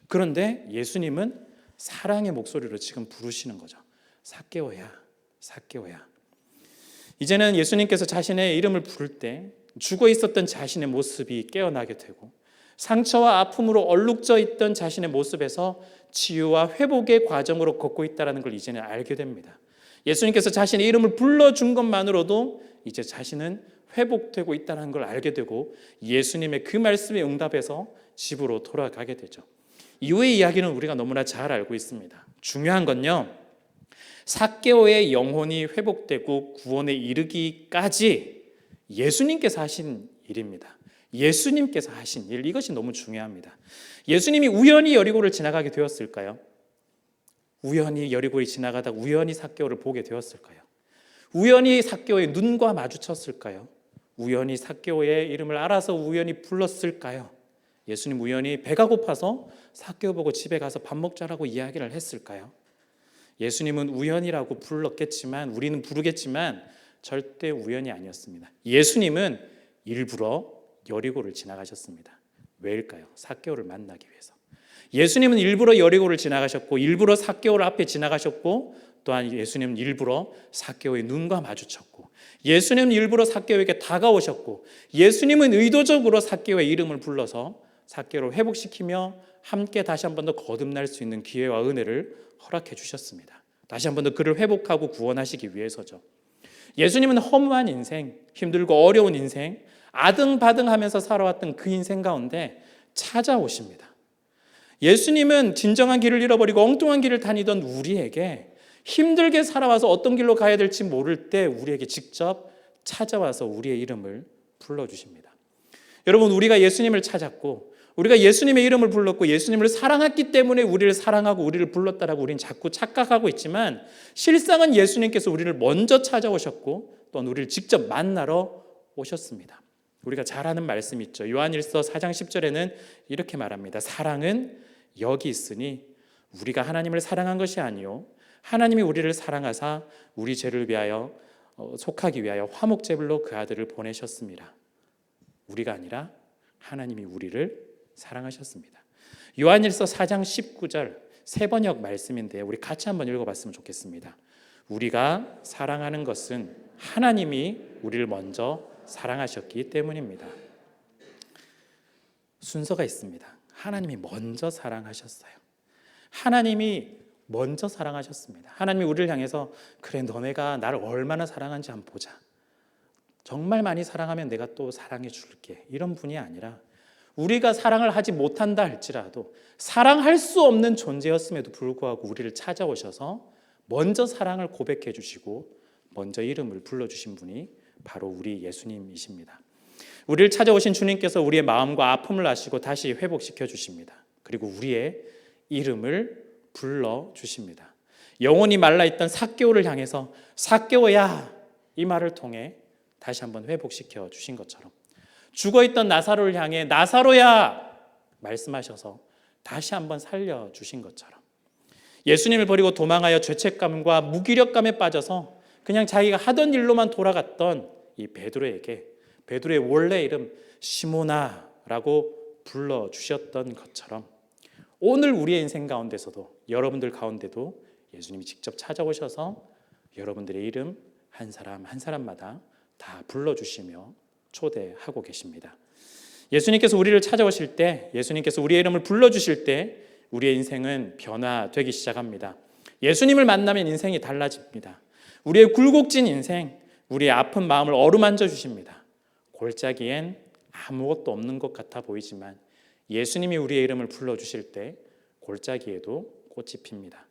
그런데 예수님은 사랑의 목소리로 지금 부르시는 거죠. 삭개오야, 삭개오야. 이제는 예수님께서 자신의 이름을 부를 때 죽어 있었던 자신의 모습이 깨어나게 되고 상처와 아픔으로 얼룩져 있던 자신의 모습에서 치유와 회복의 과정으로 걷고 있다는 걸 이제는 알게 됩니다. 예수님께서 자신의 이름을 불러준 것만으로도 이제 자신은 회복되고 있다는 걸 알게 되고 예수님의 그 말씀에 응답해서 집으로 돌아가게 되죠. 이후의 이야기는 우리가 너무나 잘 알고 있습니다. 중요한 건요, 삭개오의 영혼이 회복되고 구원에 이르기까지 예수님께서 하신 일입니다. 예수님께서 하신 일, 이것이 너무 중요합니다. 예수님이 우연히 여리고를 지나가게 되었을까요? 우연히 여리고를 지나가다 우연히 삭개오를 보게 되었을까요? 우연히 삭개오의 눈과 마주쳤을까요? 우연히 삭개오의 이름을 알아서 우연히 불렀을까요? 예수님 우연히 배가 고파서 삭개오 보고 집에 가서 밥 먹자라고 이야기를 했을까요? 예수님은 우연이라고 불렀겠지만, 우리는 부르겠지만 절대 우연이 아니었습니다. 예수님은 일부러 여리고를 지나가셨습니다. 왜일까요? 삭개오를 만나기 위해서. 예수님은 일부러 여리고를 지나가셨고, 일부러 삭개오를 앞에 지나가셨고, 또한 예수님은 일부러 삭개오의 눈과 마주쳤고, 예수님은 일부러 삭개오에게 다가오셨고, 예수님은 의도적으로 삭개오의 이름을 불러서 삭개오를 회복시키며 함께 다시 한 번 더 거듭날 수 있는 기회와 은혜를 허락해 주셨습니다. 다시 한 번 더 그를 회복하고 구원하시기 위해서죠. 예수님은 허무한 인생, 힘들고 어려운 인생, 아등바등하면서 살아왔던 그 인생 가운데 찾아오십니다. 예수님은 진정한 길을 잃어버리고 엉뚱한 길을 다니던 우리에게 힘들게 살아와서 어떤 길로 가야 될지 모를 때 우리에게 직접 찾아와서 우리의 이름을 불러주십니다. 여러분, 우리가 예수님을 찾았고 우리가 예수님의 이름을 불렀고 예수님을 사랑했기 때문에 우리를 사랑하고 우리를 불렀다라고 우리는 자꾸 착각하고 있지만, 실상은 예수님께서 우리를 먼저 찾아오셨고 또한 우리를 직접 만나러 오셨습니다. 우리가 잘 아는 말씀이 있죠. 요한일서 4장 10절에는 이렇게 말합니다. 사랑은 여기 있으니 우리가 하나님을 사랑한 것이 아니요 하나님이 우리를 사랑하사 우리 죄를 위하여 속하기 위하여 화목제물로 그 아들을 보내셨습니다. 우리가 아니라 하나님이 우리를 사랑하셨습니다. 요한일서 4장 19절 세 번역 말씀인데 우리 같이 한번 읽어봤으면 좋겠습니다. 우리가 사랑하는 것은 하나님이 우리를 먼저 사랑하셨기 때문입니다. 순서가 있습니다. 하나님이 먼저 사랑하셨어요. 하나님이 먼저 사랑하셨습니다. 하나님이 우리를 향해서 그래, 너네가 나를 얼마나 사랑한지 한번 보자. 정말 많이 사랑하면 내가 또 사랑해 줄게. 이런 분이 아니라 우리가 사랑을 하지 못한다 할지라도 사랑할 수 없는 존재였음에도 불구하고 우리를 찾아오셔서 먼저 사랑을 고백해 주시고 먼저 이름을 불러주신 분이 바로 우리 예수님이십니다. 우리를 찾아오신 주님께서 우리의 마음과 아픔을 아시고 다시 회복시켜 주십니다. 그리고 우리의 이름을 불러주십니다. 영혼이 말라있던 삭개오를 향해서 삭개오야, 이 말을 통해 다시 한번 회복시켜 주신 것처럼 죽어있던 나사로를 향해 나사로야 말씀하셔서 다시 한번 살려주신 것처럼 예수님을 버리고 도망하여 죄책감과 무기력감에 빠져서 그냥 자기가 하던 일로만 돌아갔던 이 베드로에게 베드로의 원래 이름 시모나라고 불러주셨던 것처럼 오늘 우리의 인생 가운데서도 여러분들 가운데도 예수님이 직접 찾아오셔서 여러분들의 이름 한 사람 한 사람마다 다 불러주시며 초대하고 계십니다. 예수님께서 우리를 찾아오실 때, 예수님께서 우리의 이름을 불러주실 때 우리의 인생은 변화되기 시작합니다. 예수님을 만나면 인생이 달라집니다. 우리의 굴곡진 인생, 우리의 아픈 마음을 어루만져 주십니다. 골짜기엔 아무것도 없는 것 같아 보이지만 예수님이 우리의 이름을 불러주실 때 골짜기에도 꽃이 핍니다.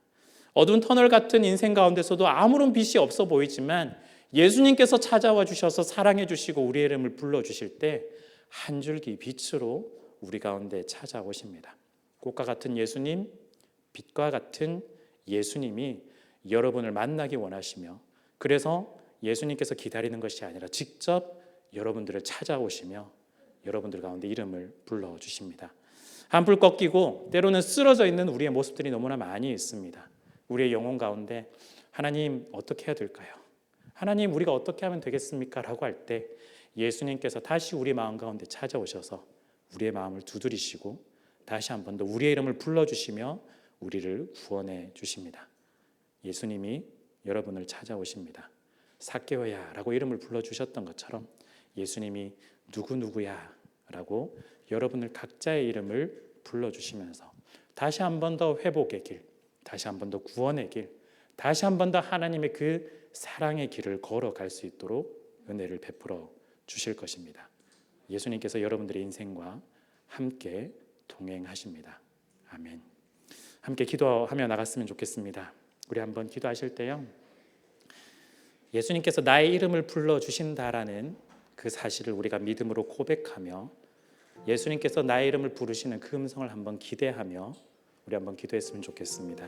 어두운 터널 같은 인생 가운데서도 아무런 빛이 없어 보이지만 예수님께서 찾아와 주셔서 사랑해 주시고 우리의 이름을 불러주실 때 한 줄기 빛으로 우리 가운데 찾아오십니다. 꽃과 같은 예수님, 빛과 같은 예수님이 여러분을 만나기 원하시며 그래서 예수님께서 기다리는 것이 아니라 직접 여러분들을 찾아오시며 여러분들 가운데 이름을 불러주십니다. 한풀 꺾이고 때로는 쓰러져 있는 우리의 모습들이 너무나 많이 있습니다. 우리의 영혼 가운데 하나님 어떻게 해야 될까요? 하나님 우리가 어떻게 하면 되겠습니까? 라고 할 때 예수님께서 다시 우리 마음 가운데 찾아오셔서 우리의 마음을 두드리시고 다시 한 번 더 우리의 이름을 불러주시며 우리를 구원해 주십니다. 예수님이 여러분을 찾아오십니다. 삭개오야 라고 이름을 불러주셨던 것처럼 예수님이 누구누구야 라고 여러분을 각자의 이름을 불러주시면서 다시 한 번 더 회복의 길, 다시 한 번 더 구원의 길, 다시 한 번 더 하나님의 그 사랑의 길을 걸어갈 수 있도록 은혜를 베풀어 주실 것입니다. 예수님께서 여러분들의 인생과 함께 동행하십니다. 아멘. 함께 기도하며 나갔으면 좋겠습니다. 우리 한번 기도하실 때요, 예수님께서 나의 이름을 불러주신다라는 그 사실을 우리가 믿음으로 고백하며 예수님께서 나의 이름을 부르시는 그 음성을 한번 기대하며 우리 한번 기도했으면 좋겠습니다.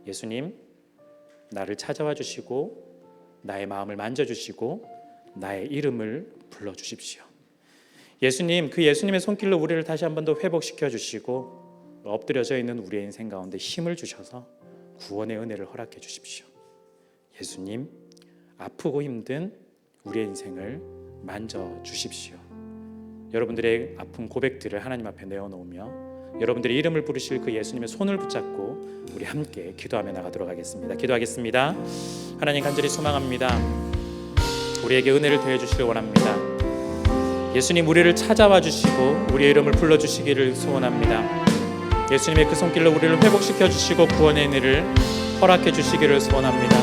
예수님, 나를 찾아와 주시고 나의 마음을 만져주시고 나의 이름을 불러주십시오. 예수님, 그 예수님의 손길로 우리를 다시 한 번 더 회복시켜 주시고 엎드려져 있는 우리의 인생 가운데 힘을 주셔서 구원의 은혜를 허락해 주십시오. 예수님, 아프고 힘든 우리의 인생을 만져 주십시오. 여러분들의 아픈 고백들을 하나님 앞에 내어놓으며 여러분들의 이름을 부르실 그 예수님의 손을 붙잡고 우리 함께 기도하며 나가도록 하겠습니다. 기도하겠습니다. 하나님, 간절히 소망합니다. 우리에게 은혜를 더해 주시길 원합니다. 예수님, 우리를 찾아와 주시고 우리의 이름을 불러주시기를 소원합니다. 예수님의 그 손길로 우리를 회복시켜 주시고 구원의 은혜를 허락해 주시기를 소원합니다.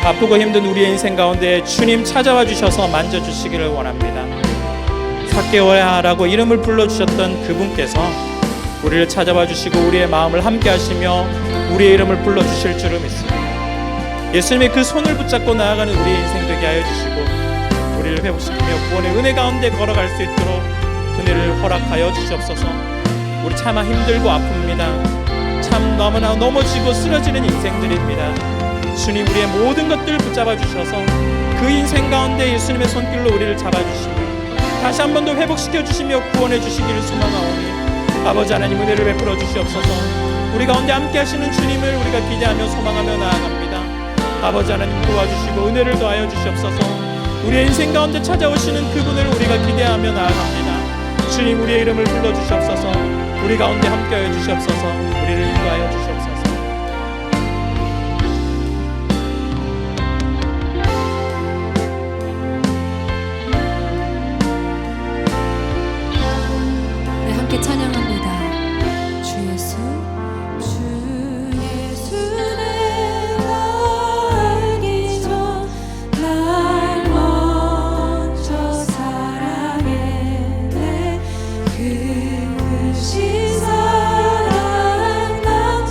아프고 힘든 우리의 인생 가운데 주님 찾아와 주셔서 만져주시기를 원합니다. 삭개오야라고 이름을 불러주셨던 그분께서 우리를 찾아와 주시고 우리의 마음을 함께 하시며 우리의 이름을 불러주실 줄을 믿습니다. 예수님의 그 손을 붙잡고 나아가는 우리의 인생 되게 하여 주시고 우리를 회복시키며 구원의 은혜 가운데 걸어갈 수 있도록 은혜를 허락하여 주시옵소서. 우리 차마 힘들고 아픕니다. 참 너무나 넘어지고 쓰러지는 인생들입니다. 주님, 우리의 모든 것들을 붙잡아 주셔서 그 인생 가운데 예수님의 손길로 우리를 잡아주시고 다시 한 번 더 회복시켜 주시며 구원해 주시기를 소망하오니 아버지 하나님, 은혜를 베풀어 주시옵소서. 우리 가운데 함께 하시는 주님을 우리가 기대하며 소망하며 나아갑니다. 아버지 하나님, 도와주시고 은혜를 더하여 주시옵소서. 우리의 인생 가운데 찾아오시는 그분을 우리가 기대하며 나아갑니다. 주님, 우리의 이름을 불러주시옵소서. 우리 가운데 함께하여 주시옵소서. 우리를 인도하여 주시옵소서. 네, 함께 찬양합니다. 주 예수, 주 예수 내가 알기 전 날 먼저 사랑했네. 그 사랑 난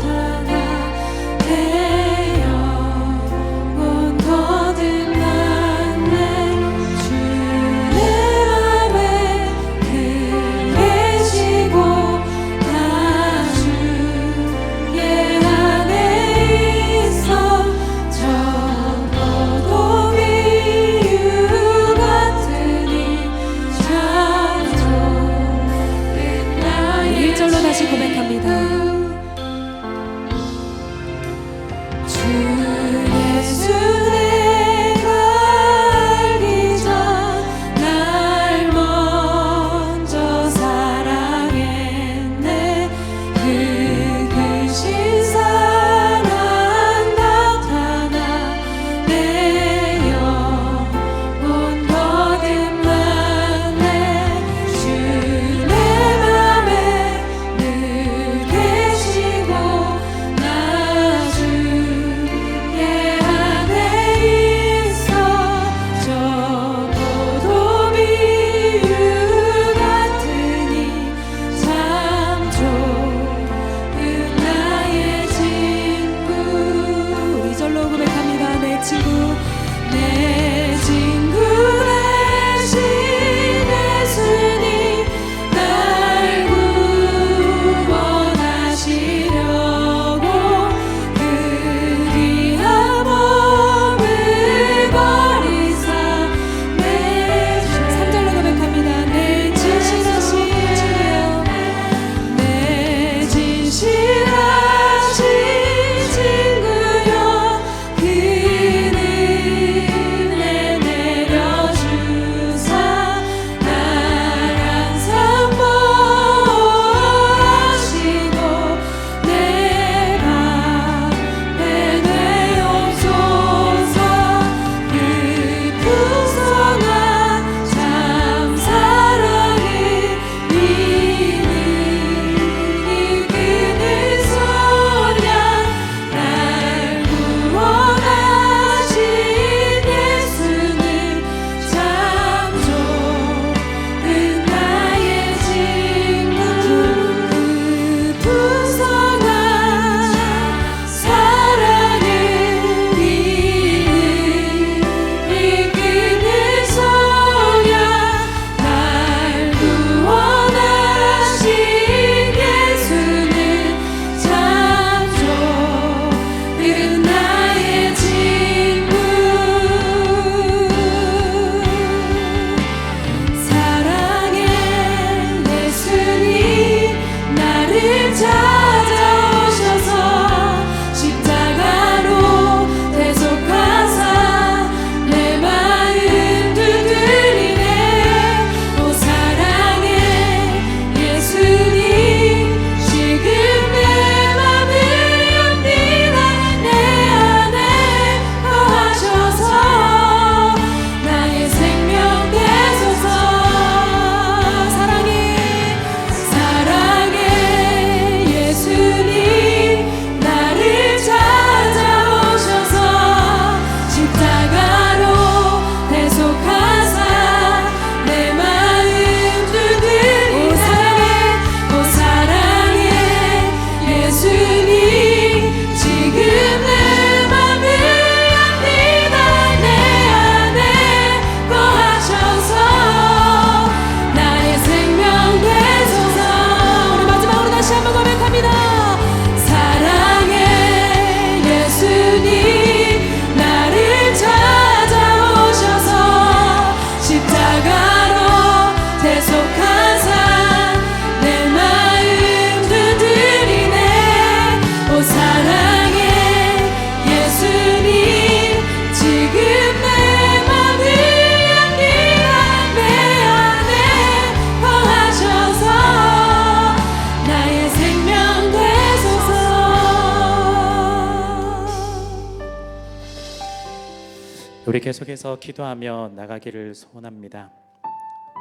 우리 계속해서 기도하며 나가기를 소원합니다.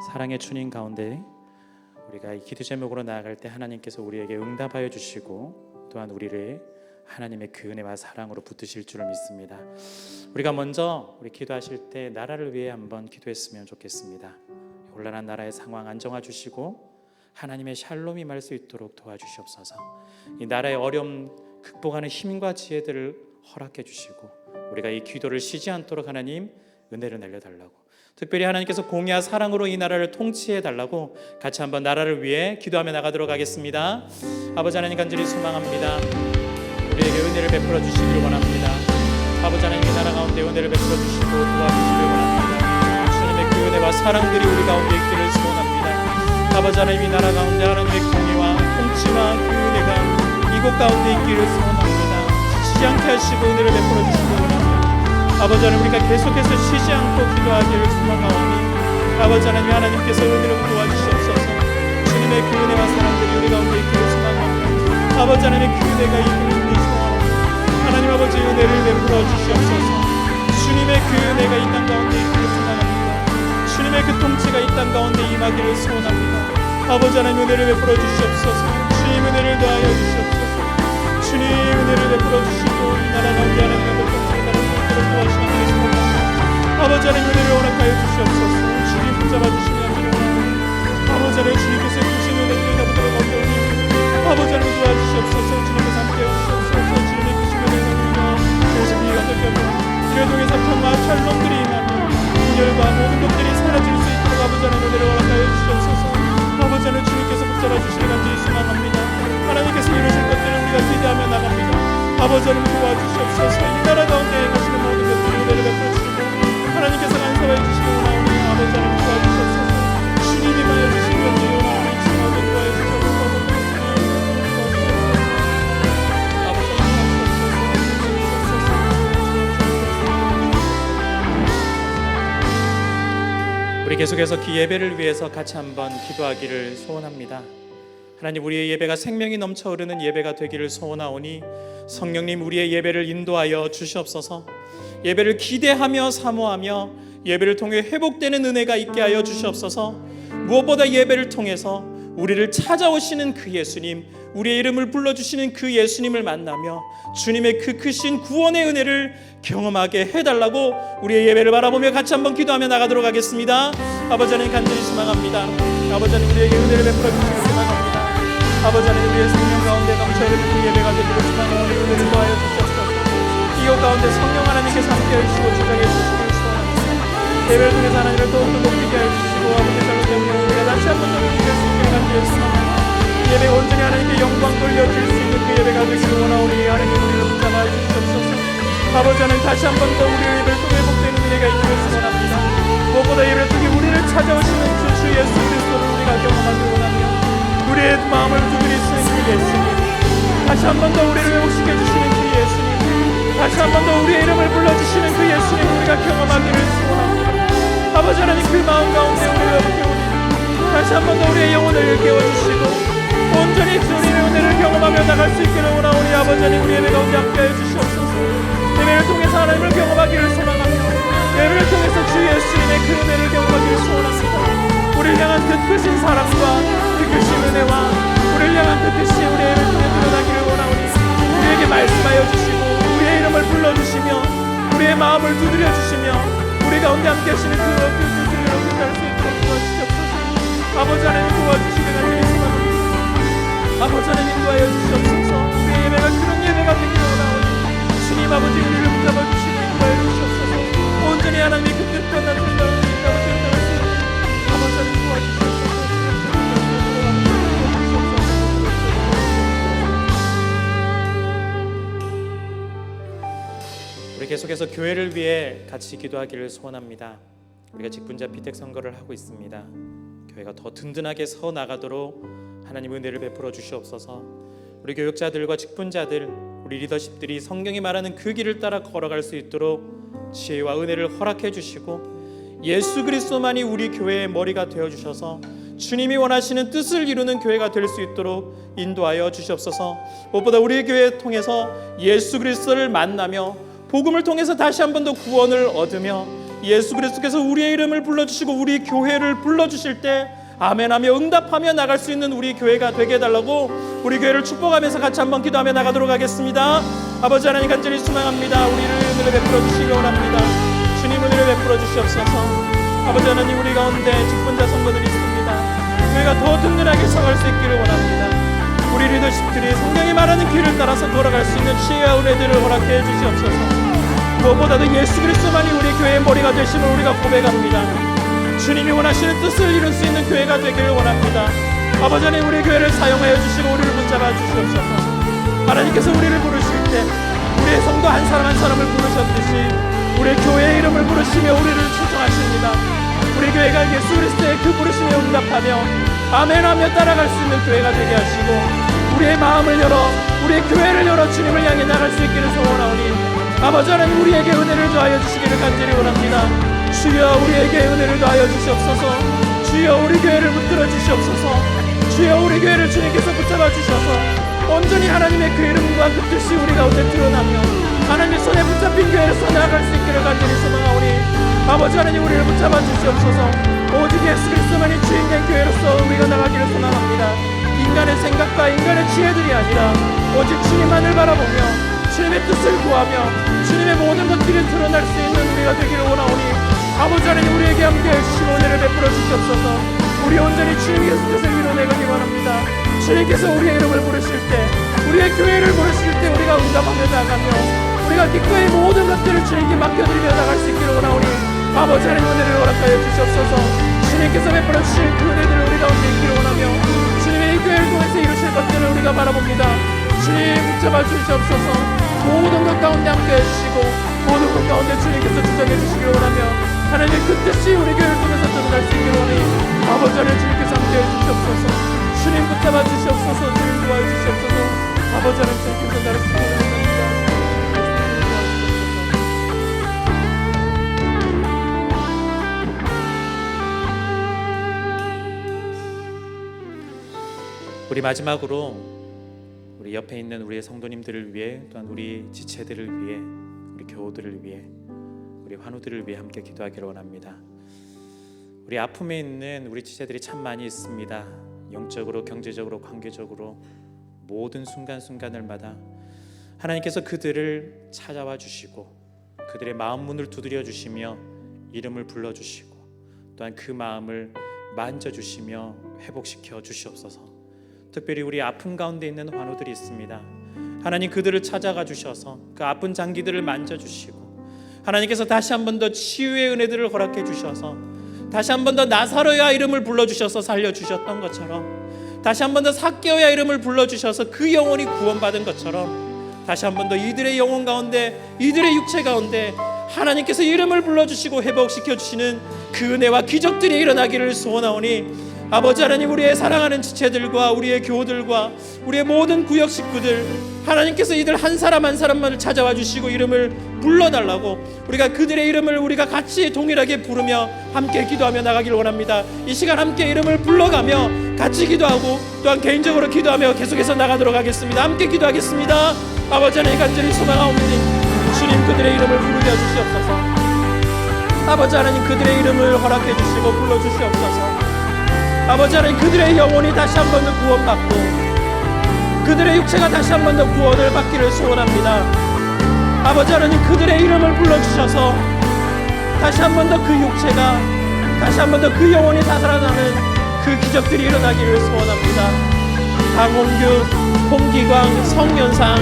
사랑의 주님 가운데 우리가 이 기도 제목으로 나아갈 때 하나님께서 우리에게 응답하여 주시고 또한 우리를 하나님의 그 은혜와 사랑으로 붙드실 줄을 믿습니다. 우리가 먼저 우리 기도하실 때 나라를 위해 한번 기도했으면 좋겠습니다. 혼란한 나라의 상황 안정화 주시고 하나님의 샬롬이 임할 수 있도록 도와주시옵소서. 이 나라의 어려움 극복하는 힘과 지혜들을 허락해 주시고 우리가 이 기도를 쉬지 않도록 하나님 은혜를 내려달라고, 특별히 하나님께서 공의와 사랑으로 이 나라를 통치해 달라고 같이 한번 나라를 위해 기도하며 나가도록 하겠습니다. 아버지 하나님 간절히 소망합니다. 우리에게 은혜를 베풀어 주시기를 원합니다. 아버지 하나님 이 나라 가운데 은혜를 베풀어 주시고 도와주시기를 원합니다. 주님의 그 은혜와 사랑들이 우리 가운데 있기를 소원합니다. 아버지 하나님 이 나라 가운데 하나님의 공의와 통치와 그 은혜가 이곳 가운데 있기를 소원합니다. 쉬지 않게 하시고 은혜를 베풀어 주시기 원합니다. 아버지 하나님 우리가 계속해서 쉬지 않고 기도하기를 소망하오니 아버지 하나님 하나님께서 은혜를 도와주시옵소서. 주님의 그 은혜와 사랑들이 우리 가운데 있기를 소망합니다. 아버지 하나님의 그 은혜가 있기를 소망합니다. 하나님 아버지 은혜를 베풀어 주시옵소서. 주님의 그 은혜가 이 땅 가운데 있기를 소망합니다. 주님의 그 통치가 이 땅 가운데 임하기를 소원합니다. 아버지 하나님 은혜를 베풀어 주시옵소서. 주님 은혜를 더하여 주시옵소서. 주님 은혜를 베풀어 주시고 이 나라 가운데 하나님의 통치를 따라 도와주시기를 소원합니다. 아버지 하나님 은혜를 허락하여 주시옵소서. 주님 붙잡아 주시면 원합니다. 아버지 하나님 주님께서 주신 은혜를 나보도록 어려우니 아버지 하나님 도와주시옵소서. 주님께서 함께 하시옵소서. 주님의 그 시간을 누리며 오십니가 느껴며 이를 통해서 평화 샬롬들이 임하며 분열과 모든 것들이 사라질 수 있도록 아버지 하나님 은혜를 허락하여 주시옵소서. 아버지 하나님 주님께서 붙잡아 주시는 간절히 소망합니다. 하나님께서 이루실 것들을 우리가 기대하며 나갑니다. 아버지 하나님 도와주시옵소서. 이 나라 가운데 가시는 모든 것들을 은혜를 베풀어 주시고 하나님께서 간섭하여 주시기 원하오니 아버지 하나님 도와주시옵소서. 주님이 마여 주시기 원하오니 주님을 도와여 주시옵소서. 우리 계속해서 그 예배를 위해서 같이 한번 기도하기를 소원합니다. 하나님 우리의 예배가 생명이 넘쳐 흐르는 예배가 되기를 소원하오니 성령님 우리의 예배를 인도하여 주시옵소서. 예배를 기대하며 사모하며 예배를 통해 회복되는 은혜가 있게 하여 주시옵소서. 무엇보다 예배를 통해서 우리를 찾아오시는 그 예수님, 우리의 이름을 불러주시는 그 예수님을 만나며 주님의 그 크신 구원의 은혜를 경험하게 해달라고 우리의 예배를 바라보며 같이 한번 기도하며 나가도록 하겠습니다. 아버지 하나님 간절히 소망합니다. 아버지 하나님 우리에게 은혜를 베풀어 주시기 소망합니다. 아버지 하나님 우리의 생명 가운데 넘쳐 흐르는 그 예배가 되기를 소망하오니 은혜를 더하여 주시옵소서. 이곳 가운데 성령 하나님께서 함께해 주시고 주장해 주시기를 소원합니다. 예배를 통해서 하나님을 더욱더 높이게 하여 주시고 아버지 살로 때문에 우리가 다시 한번 더 높이게 할 수 있게 간절히 소망합니다. 예배 온전히 하나님께 영광 돌려줄 수 있는 그 예배가 되기를 원하오니 하나님 우리를 붙잡아 주시옵소서. 아버지 하나님 다시 한번 더 우리의 예배를 통해 회복되는 은혜가 있기를 소원합니다. 무엇보다 예배를 통해 우리를 찾아오시는 주 예수 그리스도를 우리가 경험하길 원하며 우리의 마음을 두드릴 수 있는 그 예수님, 다시 한번 더 우리를 회복시켜 주시는 그 예수님, 다시 한번 더 우리의 이름을 불러주시는 그 예수님 우리가 경험하기를 소원합니다. 아버지 하나님 그 마음 가운데 우리를 회복해오니 다시 한번 더 우리의 영혼을 깨워주시고 온전히 주님의 은혜를 경험하며 나갈 수 있기를 원하오니 아버지 하나님 우리 예배 가운데 함께하여 주시옵소서. 예배를 통해서 하나님을 경험하기를 소망하며 예배를 통해서 주 예수님의 그 은혜를 경험하기를 소원합니다. 우리를 향한 그 크신 사랑과 그 크신 은혜와 우리를 향한 그 크신 우리의 예배를 통해 드러나기를 원하오니 우리에게 말씀하여 주시고 우리의 이름을 불러주시며 우리의 마음을 두드려 주시며 우리 가운데 함께 하시는 그 뜻을 이루게 할 수 있도록 도와주시옵소서. 아버지 하나님 도와주시기 간절히 소망합니다. 아버지 하나님 인도하여 주시옵소서. 우리의 예배가 그런 예배가 되기를 원하오니 주님 아버지 우리를 붙잡아 주시고 인도하여 주시옵소서. 온전히 하나님의 그 뜻과 나를 따라 아버지 인도할 수 있는 아버지 하나님 도와주시옵소서. 우리 계속해서 교회를 위해 같이 기도하기를 소원합니다. 우리가 직분자 피택 선거를 하고 있습니다. 교회가 더 든든하게 서 나가도록 하나님 은혜를 베풀어 주시옵소서. 우리 교육자들과 직분자들, 우리 리더십들이 성경이 말하는 그 길을 따라 걸어갈 수 있도록 지혜와 은혜를 허락해 주시고 예수 그리스도만이 우리 교회의 머리가 되어 주셔서 주님이 원하시는 뜻을 이루는 교회가 될 수 있도록 인도하여 주시옵소서. 무엇보다 우리 교회를 통해서 예수 그리스도를 만나며 복음을 통해서 다시 한 번 더 구원을 얻으며 예수 그리스도께서 우리의 이름을 불러주시고 우리 교회를 불러주실 때 아멘하며 응답하며 나갈 수 있는 우리 교회가 되게 해달라고 우리 교회를 축복하면서 같이 한번 기도하며 나가도록 하겠습니다. 아버지 하나님 간절히 소망합니다. 우리를 은혜를 베풀어 주시기 원합니다. 주님 은혜를 베풀어 주시옵소서. 아버지 하나님 우리 가운데 직분자 성도들이 있습니다. 교회가 더 든든하게 서갈 수 있기를 원합니다. 우리 리더십들이 성경이 말하는 길을 따라서 돌아갈 수 있는 지혜와 은혜들을 허락해 주시옵소서. 무엇보다도 예수 그리스도만이 우리 교회의 머리가 되심을 우리가 고백합니다. 주님이 원하시는 뜻을 이룰 수 있는 교회가 되기를 원합니다. 아버지 하나님 우리 교회를 사용하여 주시고 우리를 붙잡아 주시옵소서. 하나님께서 우리를 부르실 때 우리의 성도 한 사람 한 사람을 부르셨듯이 우리의 교회의 이름을 부르시며 우리를 초청하십니다. 우리 교회가 예수 그리스도의 그 부르심에 응답하며 아멘하며 따라갈 수 있는 교회가 되게 하시고 우리의 마음을 열어 우리의 교회를 열어 주님을 향해 나갈 수 있기를 소원하오니 아버지 하나님 우리에게 은혜를 더하여 주시기를 간절히 원합니다. 주여 우리에게 은혜를 더하여 주시옵소서. 주여 우리 교회를 붙들어 주시옵소서. 주여 우리 교회를 주님께서 붙잡아 주셔서 온전히 하나님의 그 이름과 그 뜻이 우리 가운데 드러나며 하나님의 손에 붙잡힌 교회로서 나아갈 수 있기를 간절히 소망하오니 아버지 하나님 우리를 붙잡아 주시옵소서. 오직 예수 그리스도만이 주인된 교회로서 우리가 나가기를 소망합니다. 인간의 생각과 인간의 지혜들이 아니라 오직 주님만을 바라보며 주님의 뜻을 구하며 주님의 모든 것들이 드러날 수 있는 우리가 되기를 원하오니 아버지 하나님 우리에게 함께 해주시고 은혜를 베풀어 주시옵소서. 우리 온전히 주님의 뜻을 이루어내기를 원합니다. 주님께서 우리의 이름을 부르실 때 우리의 교회를 부르실 때 우리가 응답하며 나가며 우리가 기꺼이 모든 것들을 주님께 맡겨드리며 나갈 수 있기를 원하오니 아버지 하나님 은혜를 허락하여 주시옵소서. 주님께서 베풀어 주실 그 은혜들을 우리 가운데 있기를 원하며 주님의 이 교회를 통해서 이루실 것들을 우리가 바라봅니다. 주님 붙잡아 주시옵소서. 모든 것 가운데 함께 해주시고 모든 것 가운데 주님께서 주장해 주시기를 원하며 하나님의 그 뜻이 우리 교회를 통해서 드러날 수 있기를 원하니 아버지 하나님 주님께서 함께 해주시옵소서. 주님 붙잡아 주시옵소서. 주님 도와해 주시옵소서. 아버지 하나님 주님께서 나를 축복합니다. 우리 마지막으로 우리 옆에 있는 우리의 성도님들을 위해 또한 우리 지체들을 위해 우리 교우들을 위해 우리 환우들을 위해 함께 기도하기를 원합니다. 우리 아픔에 있는 우리 지체들이 참 많이 있습니다. 영적으로 경제적으로 관계적으로 모든 순간순간을마다 하나님께서 그들을 찾아와 주시고 그들의 마음 문을 두드려 주시며 이름을 불러 주시고 또한 그 마음을 만져 주시며 회복시켜 주시옵소서. 특별히 우리 아픔 가운데 있는 환우들이 있습니다. 하나님 그들을 찾아가 주셔서 그 아픈 장기들을 만져주시고 하나님께서 다시 한 번 더 치유의 은혜들을 허락해 주셔서 다시 한 번 더 나사로야 이름을 불러주셔서 살려주셨던 것처럼 다시 한 번 더 삭개오야 이름을 불러주셔서 그 영혼이 구원받은 것처럼 다시 한 번 더 이들의 영혼 가운데 이들의 육체 가운데 하나님께서 이름을 불러주시고 회복시켜 주시는 그 은혜와 기적들이 일어나기를 소원하오니 아버지 하나님 우리의 사랑하는 지체들과 우리의 교우들과 우리의 모든 구역 식구들 하나님께서 이들 한 사람 한 사람만을 찾아와 주시고 이름을 불러달라고 우리가 그들의 이름을 우리가 같이 동일하게 부르며 함께 기도하며 나가기를 원합니다. 이 시간 함께 이름을 불러가며 같이 기도하고 또한 개인적으로 기도하며 계속해서 나가도록 하겠습니다. 함께 기도하겠습니다. 아버지 하나님 간절히 소망하옵니 주님 그들의 이름을 부르게 해주시옵소서. 아버지 하나님 그들의 이름을 허락해 주시고 불러주시옵소서. 아버지 하나님 그들의 영혼이 다시 한 번 더 구원받고 그들의 육체가 다시 한 번 더 구원을 받기를 소원합니다. 아버지 하나님 그들의 이름을 불러주셔서 다시 한 번 더 그 육체가 다시 한 번 더 그 영혼이 다살아나는 그 기적들이 일어나기를 소원합니다. 강홍규, 홍기광, 성현상,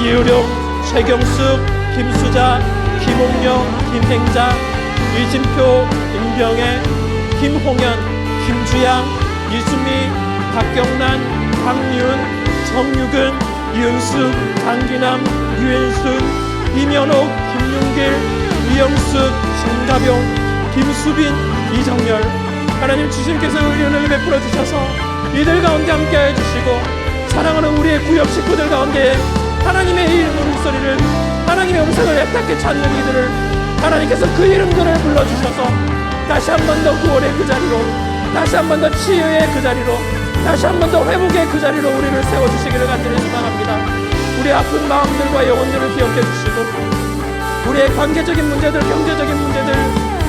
이유룡, 최경숙, 김수자, 김홍영, 김행자, 이진표, 임병애, 김홍현, 김주양, 이수미, 박경란, 박윤, 정유근, 이은숙, 강기남, 유현순, 이면옥, 김윤길, 이영숙, 정가병, 김수빈, 이정열 하나님 주님께서 은혜를 베풀어 주셔서 이들 가운데 함께해 주시고 사랑하는 우리의 구역 식구들 가운데 하나님의 음소리를 하나님의 음성을 애타게 찾는 이들을 하나님께서 그 이름들을 불러주셔서 다시 한 번 더 구원의 그 자리로 다시 한 번 더 치유의 그 자리로 다시 한 번 더 회복의 그 자리로 우리를 세워주시기를 간절히 소망합니다. 우리 아픈 마음들과 영혼들을 기억해 주시고 우리의 관계적인 문제들, 경제적인 문제들,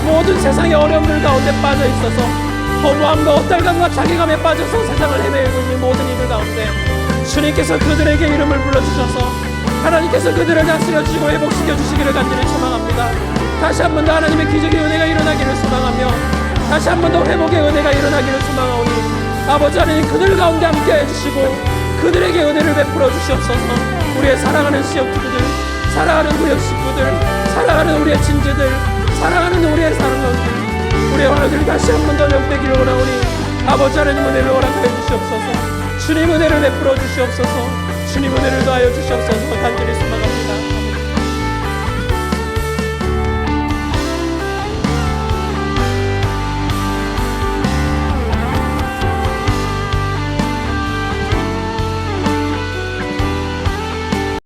모든 세상의 어려움들 가운데 빠져 있어서 허무함과 엇달감과 자괴감에 빠져서 세상을 헤매고 있는 모든 이들 가운데 주님께서 그들에게 이름을 불러주셔서 하나님께서 그들을 다스려 주시고 회복시켜 주시기를 간절히 소망합니다. 다시 한 번 더 하나님의 기적의 은혜가 일어나기를 소망하며 다시 한 번 더 회복의 은혜가 일어나기를 소망하오니 아버지 하나님 그들 가운데 함께 해주시고 그들에게 은혜를 베풀어 주시옵소서. 우리의 사랑하는 시역주들, 사랑하는 구역 식구들, 사랑하는 우리의 친지들, 사랑하는 우리의 사랑꾼들, 우리의 환우들 다시 한 번 더 명되기를 원하오니 아버지 하나님 은혜를 허락하여 주시옵소서. 주님 은혜를 베풀어 주시옵소서. 주님 은혜를 더하여 주시옵소서. 간절히 소망합니다.